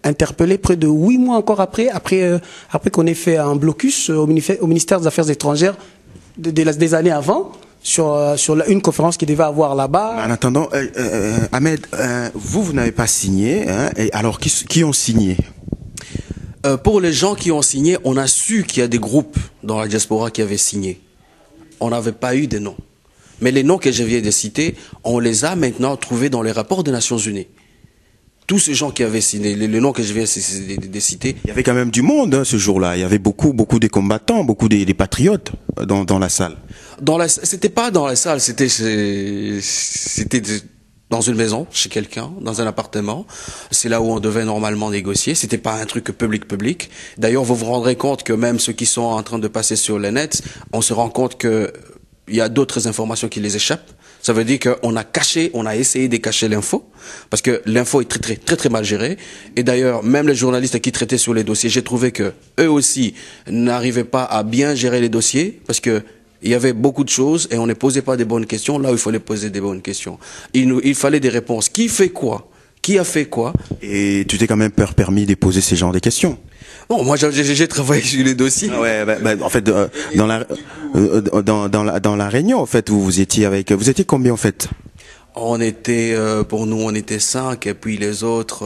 interpellés près de 8 mois encore après qu'on ait fait un blocus au ministère des Affaires étrangères des années avant, sur une conférence qui devait avoir là-bas.
En attendant, Ahmed, vous n'avez pas signé, hein, et alors qui ont signé?
Pour les gens qui ont signé, on a su qu'il y a des groupes dans la diaspora qui avaient signé. On n'avait pas eu de noms. Mais les noms que je viens de citer, on les a maintenant trouvés dans les rapports des Nations Unies. tous ces gens qui avaient signé, les noms que je viens de citer.
Il y avait quand même du monde ce jour-là. Il y avait beaucoup des combattants, beaucoup des patriotes dans la salle.
C'était pas dans la salle, c'était dans une maison, chez quelqu'un, dans un appartement. C'est là où on devait normalement négocier. C'était pas un truc public. D'ailleurs, vous vous rendrez compte que même ceux qui sont en train de passer sur le net, on se rend compte que il y a d'autres informations qui les échappent. Ça veut dire qu'on a essayé de cacher l'info, parce que l'info est très mal gérée. Et d'ailleurs, même les journalistes qui traitaient sur les dossiers, j'ai trouvé que eux aussi n'arrivaient pas à bien gérer les dossiers, parce que il y avait beaucoup de choses et on ne posait pas des bonnes questions là où il fallait poser des bonnes questions. Il fallait des réponses. Qui fait quoi? Qui a fait quoi? Et
tu t'es quand même permis de poser ces genres de questions.
Bon, moi j'ai travaillé sur les dossiers.
Ouais, en fait, dans la réunion, en fait, vous étiez combien en fait?
On était, pour nous, on était 5, et puis les autres,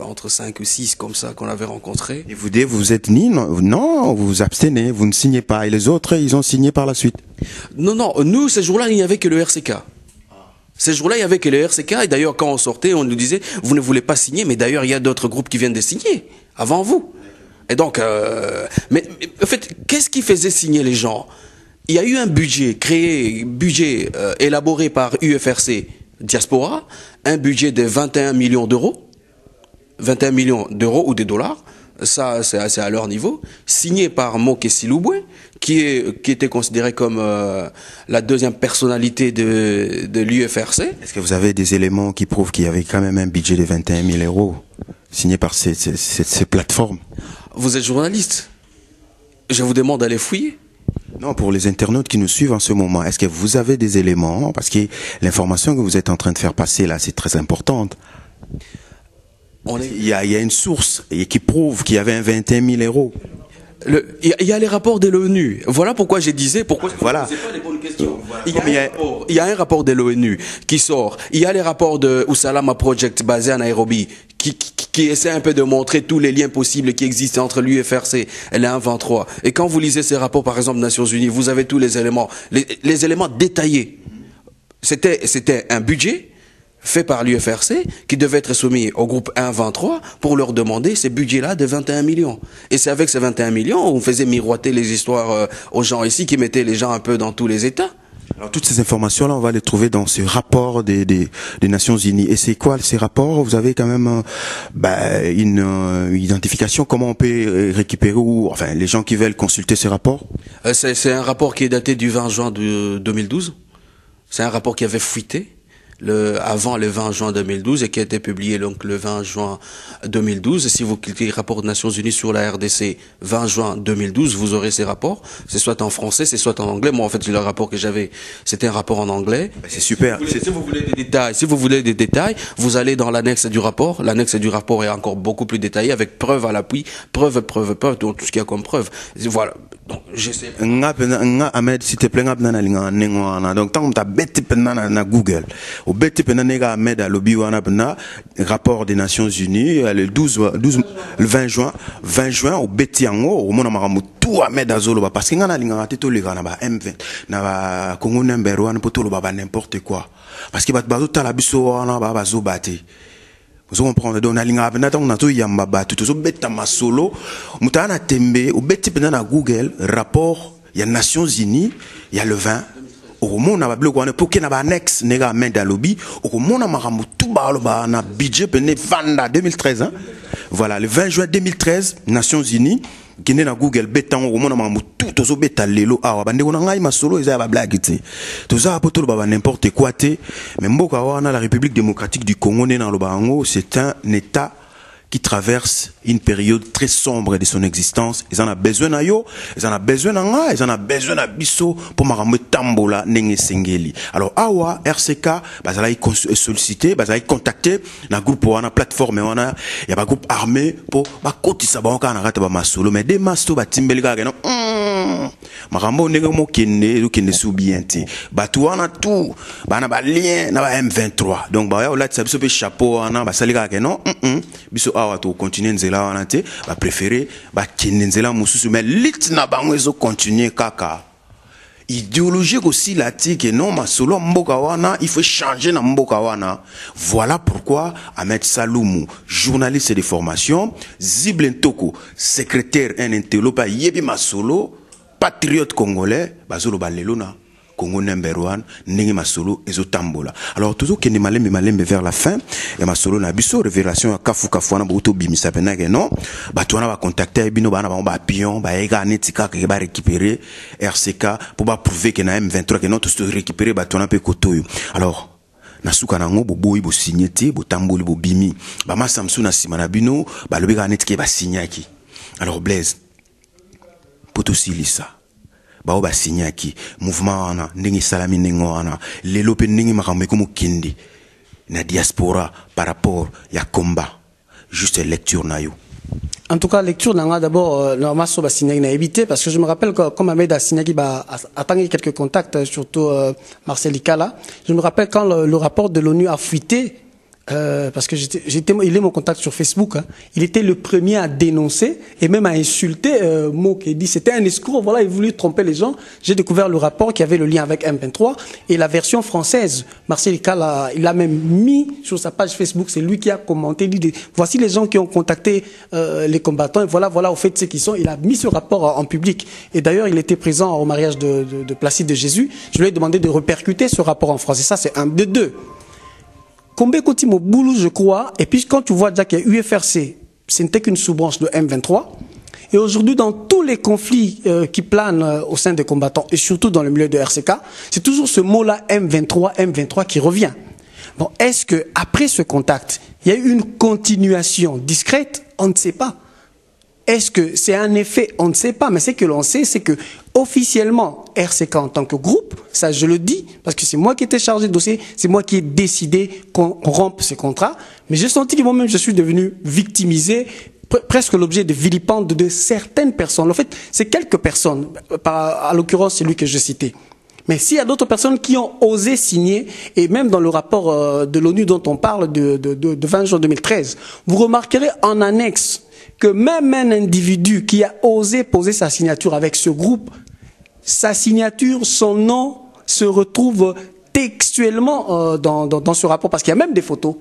entre 5 ou 6, comme ça, qu'on avait rencontrés.
Et vous êtes non, vous vous abstenez, vous ne signez pas, et les autres, ils ont signé par la suite?
Non, nous, ces jours-là, il n'y avait que le RCK. Ces jours-là, il n'y avait que le RCK, et d'ailleurs, quand on sortait, on nous disait, vous ne voulez pas signer, mais d'ailleurs, il y a d'autres groupes qui viennent de signer, avant vous. Et donc, mais en fait, qu'est-ce qui faisait signer les gens? Il y a eu un budget élaboré par UFRC Diaspora, un budget de 21 millions d'euros, 21 millions d'euros ou de dollars, ça c'est assez à leur niveau, signé par Moke Siloubwe, qui était considéré comme la deuxième personnalité de l'UFRC.
Est-ce que vous avez des éléments qui prouvent qu'il y avait quand même un budget de 21 000 euros signé par ces plateformes?
Vous êtes journaliste. Je vous demande d'aller fouiller.
Non, pour les internautes qui nous suivent en ce moment, est-ce que vous avez des éléments? Parce que l'information que vous êtes en train de faire passer là, c'est très importante. Il y a une source qui prouve qu'il y avait un 21 000 euros.
Il y a les rapports de l'ONU. Voilà pourquoi je disais, pourquoi je ne posais pas les bonnes questions. Il y a un rapport de l'ONU qui sort. Il y a les rapports de Usalama Project basé à Nairobi qui essaie un peu de montrer tous les liens possibles qui existent entre l'UFRC et la 123. Et quand vous lisez ces rapports, par exemple, Nations Unies, vous avez tous les éléments, les éléments détaillés. C'était un budget fait par l'UFRC qui devait être soumis au groupe 1-23 pour leur demander ces budgets-là de 21 millions. Et c'est avec ces 21 millions on faisait miroiter les histoires aux gens ici qui mettaient les gens un peu dans tous les États.
Alors toutes ces informations-là, on va les trouver dans ce rapport des Nations Unies. Et c'est quoi ces rapports? Vous avez quand même une identification. Comment on peut récupérer enfin les gens qui veulent consulter ces rapports?
C'est un rapport qui est daté du 20 juin de 2012. C'est un rapport qui avait fuité avant le 20 juin 2012 et qui a été publié donc le 20 juin 2012. Et si vous cliquez rapport des Nations Unies sur la RDC 20 juin 2012, vous aurez ces rapports. C'est soit en français, c'est soit en anglais. Moi, en fait, le rapport que j'avais, c'était un rapport en anglais.
C'est super.
Si vous voulez des détails, vous allez dans l'annexe du rapport. L'annexe du rapport est encore beaucoup plus détaillée avec preuve à l'appui, preuve, tout ce qu'il y a comme preuve. Voilà. Donc, j'essaie.
Ahmed, s'il te plaît, donc, tant que tu as bête na Google, au bête penanega Ahmed à lobby wana bna rapport des Nations Unies le 20 juin au betiango au mona maramu tout Ahmed azolo ba parce que ngana linga teto le na ba M20 na ba Congo number 1 poto ba n'importe quoi parce que ba tala biso wana ba bazo bate. Vous comprenez donc na linga bna tant na to yamba ba tout zo beta masolo mutana tembe au beti penana Google rapport il y a Nations Unies il y a le 20 au monde na bloc on pour que na ba annexe nega main dans lobby au monde na maramu tout ba na budget pene vanda 2013 hein. Voilà le 20 juin 2013 Nations Unies qui na Google betan au monde na maramu tout zo beta lelo awa bande ko na ngai masolo eza ba blague te tout ça poto ba n'importe quoi te mais mboka wana la République démocratique du Congo né dans le bango c'est un état qui traverse une période très sombre de son existence. Ils en ont besoin na yo, ils en ont besoin na nga, ils en ont besoin na biso pour maramwe tambola nenge sengeli. Alors awa RCK bazala solliciter, bazala contacter na groupe wana plateforme wana, il y a ba groupe armé pour ba kotisa ba ka na rata ba masolo mais des masto ba timbeli ka no. Marambo nenge mo kende sou bien te. Ba tu wana tout, ba na ba lien na ba M23. Donc ba ya ola tsa biso pe chapeau wana ba salika ka non. Biso awa to continuer nzela wana te ba préférer ba kende nzela mususu mais lit na bango ezo continuer kaka idéologique aussi la que non masolo mboka wana il faut changer na mboka wana. Voilà pourquoi Ahmed Saloumou, journaliste de formation, Zible Ntoko, secrétaire un intellopa yebi masolo, patriote congolais, bazolo balelona Congo number one, Nengi Masolo, Ezotambola. Alors, toujours qu'il y a malembe vers la fin, et Masolo n'a biso, révélation à Kafu Kafuana, Bouto Bimisa Penag, non, Batouana va contacter Bino Bana, Pion, Baega, Netika, qui va récupérer RCK, pour prouver qu'il y a un M23, que non, tout se récupérer, Batouana pe Kotoyo. Alors, Nasuka nango bo boy bo signete bo tamboli bo bimi ba ma Samsung na simana bino ba lobeka netike ba signaki. Alors Blaise poto silisa bao ba signaki mouvement wana ndingi salami ningo wana lelo pe ndingi makambo ko mukindi na diaspora par rapport ya combat juste lecture na yo.
En tout cas, lecture, d'abord, normalement, sur Bassignaki n'a évité, parce que je me rappelle que, comme Ahmed Bassignaki a attendu quelques contacts, surtout Marcel Ikala, je me rappelle quand le rapport de l'ONU a fuité, parce que il est mon contact sur Facebook, hein, il était le premier à dénoncer et même à insulter Mo qui dit c'était un escroc, voilà, il voulait tromper les gens. J'ai découvert le rapport qui avait le lien avec M23 et la version française. Marcel Ikala, il l'a même mis sur sa page Facebook, c'est lui qui a commenté, il dit voici les gens qui ont contacté les combattants et voilà au fait ce qu'ils sont. Il a mis ce rapport en public et d'ailleurs il était présent au mariage de Placide de Jésus. Je lui ai demandé de répercuter ce rapport en français. Ça c'est un de deux. Combé Kotimo Boulou, je crois, et puis quand tu vois déjà qu'il y a UFRC, ce n'était qu'une sous-branche de M23, et aujourd'hui dans tous les conflits qui planent au sein des combattants, et surtout dans le milieu de RCK, c'est toujours ce mot-là M23 qui revient. Bon, est-ce que après ce contact, il y a eu une continuation discrète? On ne sait pas. Est-ce que c'est un effet? On ne sait pas, mais ce que l'on sait, c'est que officiellement, RCK en tant que groupe, ça je le dis, parce que c'est moi qui étais chargé de dossier, c'est moi qui ai décidé qu'on rompe ces contrats, mais j'ai senti que moi-même je suis devenu victimisé, presque l'objet de vilipende de certaines personnes. En fait, c'est quelques personnes, à l'occurrence celui que je citais. Mais s'il y a d'autres personnes qui ont osé signer, et même dans le rapport de l'ONU dont on parle de 20 juin 2013, vous remarquerez en annexe que même un individu qui a osé poser sa signature avec ce groupe, sa signature, son nom se retrouve textuellement dans ce rapport, parce qu'il y a même des photos.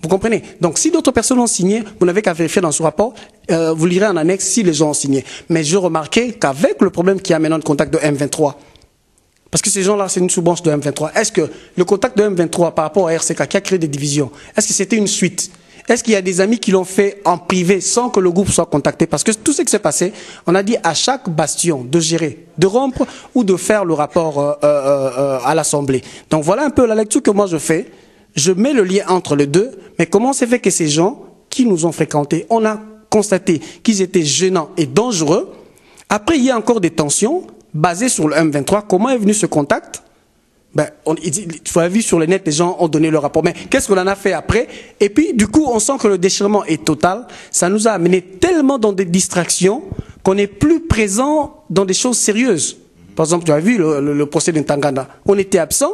Vous comprenez? Donc si d'autres personnes ont signé, vous n'avez qu'à vérifier dans ce rapport, vous lirez en annexe si les gens ont signé. Mais je remarquais qu'avec le problème qu'il y a maintenant de contact de M23, parce que ces gens-là, c'est une sous-branche de M23, est-ce que le contact de M23 par rapport à RCK qui a créé des divisions, est-ce que c'était une suite? Est-ce qu'il y a des amis qui l'ont fait en privé sans que le groupe soit contacté? Parce que tout ce qui s'est passé, on a dit à chaque bastion de gérer, de rompre ou de faire le rapport à l'Assemblée. Donc voilà un peu la lecture que moi je fais. Je mets le lien entre les deux, mais comment s'est fait que ces gens qui nous ont fréquentés, on a constaté qu'ils étaient gênants et dangereux. Après, il y a encore des tensions basées sur le M23. Comment est venu ce contact? Ben, il faut avoir vu sur le net, les gens ont donné leur rapport. Mais qu'est-ce qu'on en a fait après? Et puis, du coup, on sent que le déchirement est total. Ça nous a amené tellement dans des distractions qu'on n'est plus présent dans des choses sérieuses. Par exemple, tu as vu le procès de Ntaganda. On était absent,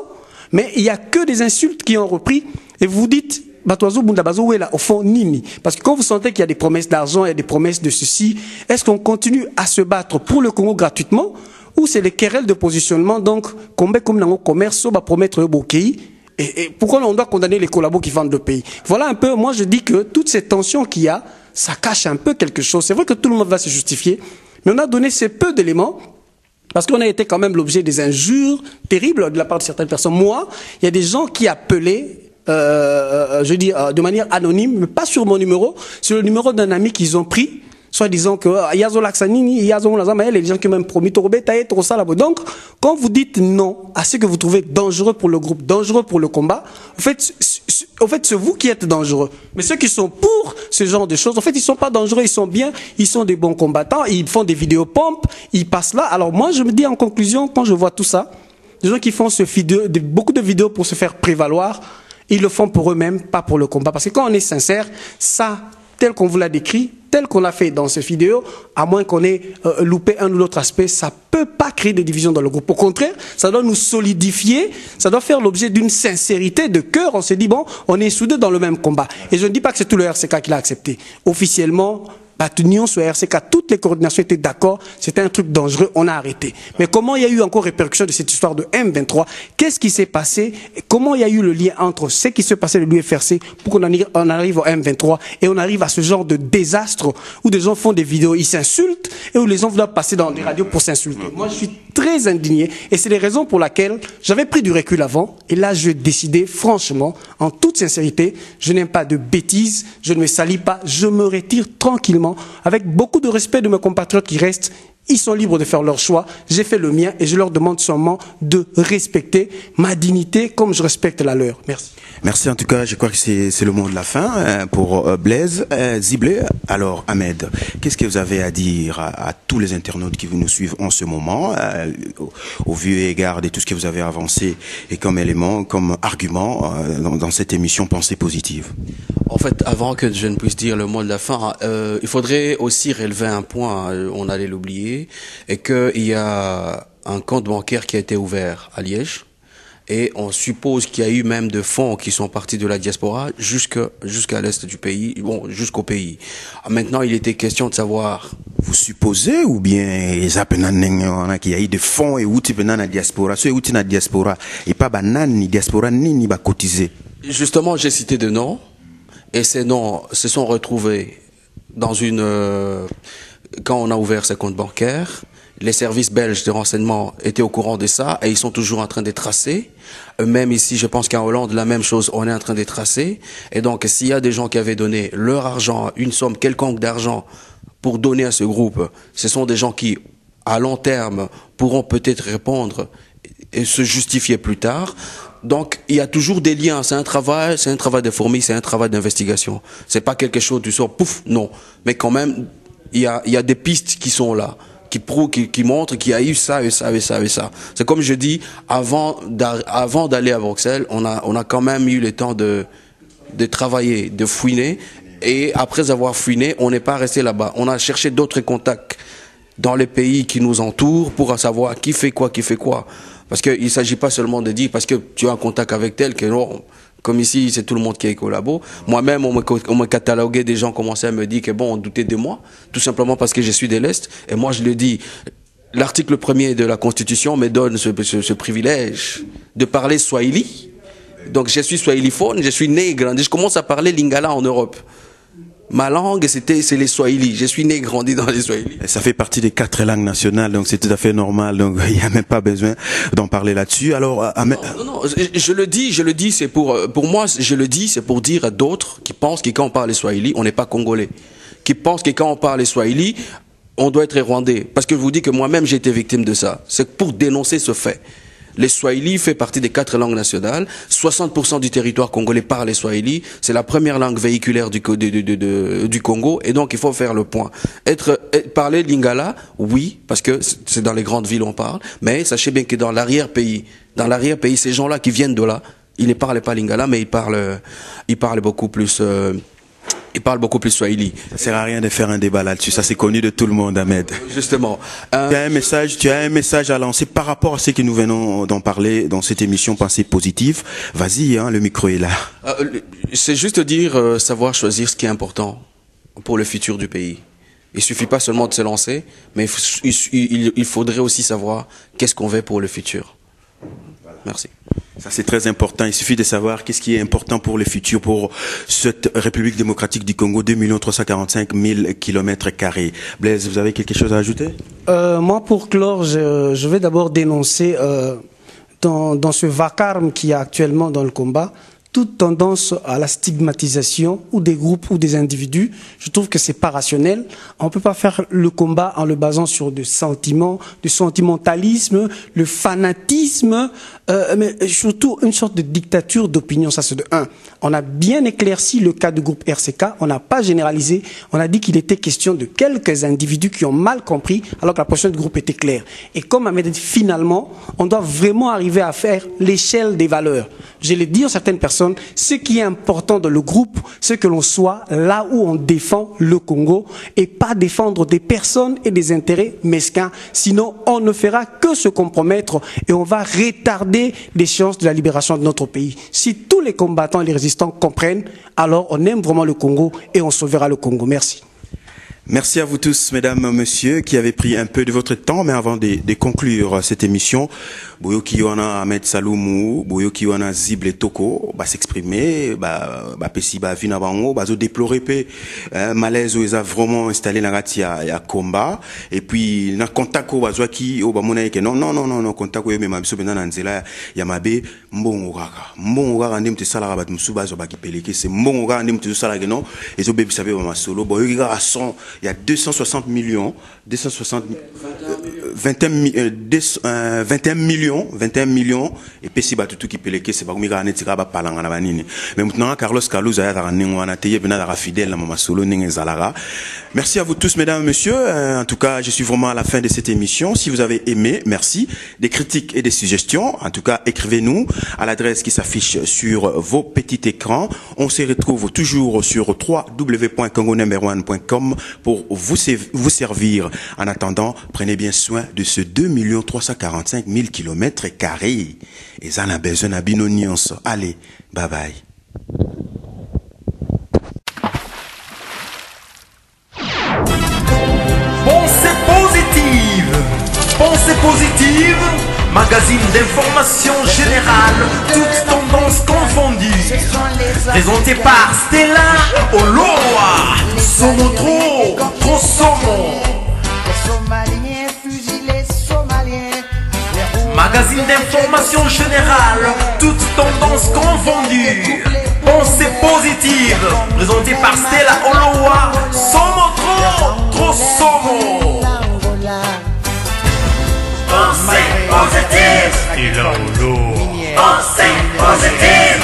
mais il n'y a que des insultes qui ont repris. Et vous dites, Batoazo Bundabazo, où est là, au fond, Nini? Parce que quand vous sentez qu'il y a des promesses d'argent, il y a des promesses de ceci, est-ce qu'on continue à se battre pour le Congo gratuitement? Ou c'est les querelles de positionnement, donc, comme dans le commerce, on va promettre au pays. Et pourquoi on doit condamner les collabos qui vendent le pays? Voilà un peu, moi je dis que toutes ces tensions qu'il y a, ça cache un peu quelque chose. C'est vrai que tout le monde va se justifier, mais on a donné ces peu d'éléments, parce qu'on a été quand même l'objet des injures terribles de la part de certaines personnes. Moi, il y a des gens qui appelaient, je dis de manière anonyme, mais pas sur mon numéro, sur le numéro d'un ami qu'ils ont pris, soit disant que Yazo Laksanini, Yazo Lazamael, les gens qui ont même promis Torobetaï, Torosalabo. Donc, quand vous dites non à ce que vous trouvez dangereux pour le groupe, dangereux pour le combat, en fait, c'est vous qui êtes dangereux. Mais ceux qui sont pour ce genre de choses, en fait, ils sont pas dangereux, ils sont bien, ils sont des bons combattants, ils font des vidéos pompes, ils passent là. Alors moi, je me dis en conclusion, quand je vois tout ça, des gens qui font beaucoup de vidéos pour se faire prévaloir, ils le font pour eux-mêmes, pas pour le combat. Parce que quand on est sincère, ça, tel qu'on vous l'a décrit, tel qu'on l'a fait dans cette vidéo, à moins qu'on ait loupé un ou l'autre aspect, ça ne peut pas créer de division dans le groupe. Au contraire, ça doit nous solidifier, ça doit faire l'objet d'une sincérité de cœur. On s'est dit, bon, on est soudés dans le même combat. Et je ne dis pas que c'est tout le RCK qui l'a accepté. Officiellement, Batunion sur RCK, toutes les coordinations étaient d'accord, c'était un truc dangereux, on a arrêté. Mais comment il y a eu encore répercussion de cette histoire de M23? Qu'est-ce qui s'est passé? Comment il y a eu le lien entre ce qui se passait de l'UFRC pour qu'on on arrive au M23 et on arrive à ce genre de désastre où des gens font des vidéos, ils s'insultent et où les gens doivent passer dans des radios pour s'insulter? Moi, je suis très indigné et c'est les raisons pour lesquelles j'avais pris du recul avant et là, je décidais franchement, en toute sincérité, je n'aime pas de bêtises, je ne me salis pas, je me retire tranquillement avec beaucoup de respect de mes compatriotes qui restent. Ils sont libres de faire leur choix. J'ai fait le mien et je leur demande seulement de respecter ma dignité comme je respecte la leur. Merci.
Merci en tout cas, je crois que c'est le mot de la fin pour Blaise. Ziblé, alors Ahmed, qu'est-ce que vous avez à dire à tous les internautes qui nous suivent en ce moment, au vu et égard de tout ce que vous avez avancé et comme élément, comme argument dans cette émission Pensée positive?
En fait, avant que je ne puisse dire le mot de la fin, il faudrait aussi relever un point, on allait l'oublier, et qu'il y a un compte bancaire qui a été ouvert à Liège, et on suppose qu'il y a eu même de fonds qui sont partis de la diaspora jusqu'à l'est du pays, bon, jusqu'au pays. Maintenant, il était question de savoir...
Vous supposez ou bien qu'il y a eu des fonds et où tu venais dans la diaspora, ceux où tu la diaspora, et pas banane ni diaspora ni ba cotisé?
Justement, j'ai cité deux noms. Et ces noms se sont retrouvés dans quand on a ouvert ce compte bancaire, les services belges de renseignement étaient au courant de ça et ils sont toujours en train de tracer. Même ici, je pense qu'en Hollande, la même chose, on est en train de tracer. Et donc, s'il y a des gens qui avaient donné leur argent, une somme quelconque d'argent pour donner à ce groupe, ce sont des gens qui, à long terme, pourront peut-être répondre et se justifier plus tard. Donc, il y a toujours des liens. C'est un travail de fourmi, c'est un travail d'investigation. C'est pas quelque chose du sort, pouf, non. Mais quand même, il y a des pistes qui sont là, qui prouvent, qui montrent qu'il y a eu ça et ça et ça et ça. C'est comme je dis, avant d'aller à Bruxelles, on a quand même eu le temps de travailler, de fouiner. Et après avoir fouiné, on n'est pas resté là-bas. On a cherché d'autres contacts dans les pays qui nous entourent pour savoir qui fait quoi. Parce qu'il ne s'agit pas seulement de dire parce que tu as un contact avec tel que non, comme ici c'est tout le monde qui est collabo. Moi-même on me cataloguait, des gens commençaient à me dire que bon, on doutait de moi, tout simplement parce que je suis de l'Est. Et moi je le dis, l'article 1er de la Constitution me donne ce privilège de parler swahili. Donc je suis swahiliphone, je suis né et grandi, je commence à parler lingala en Europe. Ma langue, c'est les Swahili. Je suis né et grandi dans les Swahili.
Ça fait partie des 4 langues nationales, donc c'est tout à fait normal. Donc il n'y a même pas besoin d'en parler là-dessus. Alors,
non, je le dis, c'est pour moi, je le dis, c'est pour dire à d'autres qui pensent que quand on parle les Swahili, on n'est pas congolais. Qui pensent que quand on parle les Swahili, on doit être rwandais. Parce que je vous dis que moi-même, j'ai été victime de ça. C'est pour dénoncer ce fait. Les Swahili fait partie des 4 langues nationales. 60% du territoire congolais parle les Swahili. C'est la première langue véhiculaire du Congo. Et donc, il faut faire le point. Parler lingala, oui, parce que c'est dans les grandes villes on parle. Mais sachez bien que dans l'arrière-pays, ces gens-là qui viennent de là, ils ne parlent pas lingala, mais ils parlent beaucoup plus... Il parle beaucoup plus swahili.
Ça sert à rien de faire un débat là-dessus. Ça, c'est connu de tout le monde, Ahmed.
Justement.
Tu as un message à lancer par rapport à ce que nous venons d'en parler dans cette émission Pensée positive. Vas-y, le micro est là.
C'est juste dire, savoir choisir ce qui est important pour le futur du pays. Il suffit pas seulement de se lancer, mais il faudrait aussi savoir qu'est-ce qu'on veut pour le futur. Merci.
Ça, c'est très important. Il suffit de savoir qu'est-ce qui est important pour le futur, pour cette République démocratique du Congo, 2 345 000 km². Blaise, vous avez quelque chose à ajouter?
Moi, pour clore, je vais d'abord dénoncer dans ce vacarme qu'il y a actuellement dans le combat, toute tendance à la stigmatisation ou des groupes ou des individus. Je trouve que c'est pas rationnel. On peut pas faire le combat en le basant sur des sentiments, du sentimentalisme, le fanatisme, mais surtout une sorte de dictature d'opinion. Ça, c'est de un. On a bien éclairci le cas du groupe RCK. On n'a pas généralisé. On a dit qu'il était question de quelques individus qui ont mal compris, alors que la position du groupe était claire. Et comme Ahmed a dit, finalement, on doit vraiment arriver à faire l'échelle des valeurs. Je l'ai dit à certaines personnes, ce qui est important dans le groupe, c'est que l'on soit là où on défend le Congo et pas défendre des personnes et des intérêts mesquins. Sinon, on ne fera que se compromettre et on va retarder l'échéance de la libération de notre pays. Si tous les combattants et les résistants comprennent, alors on aime vraiment le Congo et on sauvera le Congo. Merci.
Merci à vous tous, mesdames, messieurs, qui avez pris un peu de votre temps, mais avant de conclure cette émission, Boyo Kiwana Ahmed Saloumou, Boyo Kiwana Zible Toko, s'exprimer, Pessi Vina Bango, zo déplorer malaise où ils ont vraiment installé la ratia ya combat, et puis na contact au qui au bamona que non contact au même biso bena nzela ya mabe mbongo kaka ndem te sala rabat musuba zo baki peleke c'est mbongo kaka ndem te sala que non et zo bebi sabe ma solo boyo ki à 100 il y a 260 millions 21 millions et pesi batutu ki peleke c'est pas comme ga netika ba palanga na banini mais maintenant Carlos Carlos a ya wana teye bena la fidèle na mama solo ninge zalara. Merci à vous tous mesdames et messieurs, en tout cas je suis vraiment à la fin de cette émission. Si vous avez aimé, merci. Des critiques et des suggestions, en tout cas écrivez-nous à l'adresse qui s'affiche sur vos petits écrans. On se retrouve toujours sur www.congo-1.com pour vous servir. En attendant, prenez bien soin de ce 2 345 000 km². Et ça en a besoin d'abinonions. Allez, bye bye.
Pensée positive, magazine d'information générale, toutes tendances confondues. Présenté par Stella Oloa, Somo trop Somo. Magazine d'information générale, toutes tendances confondues. Pensée positive, présenté par Stella Oloa, Somo trop Somo.
Pensée positive. Pensée positive.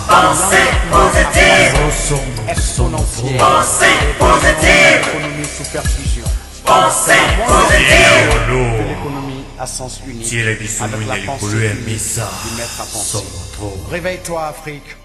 Pensée positive.
Exponentielle.
Pensée positive.
Économie sous perfusion.
Pensée positive.
De l'économie à sens unique. Avec la pensée unique du maître à penser. Réveille-toi Afrique.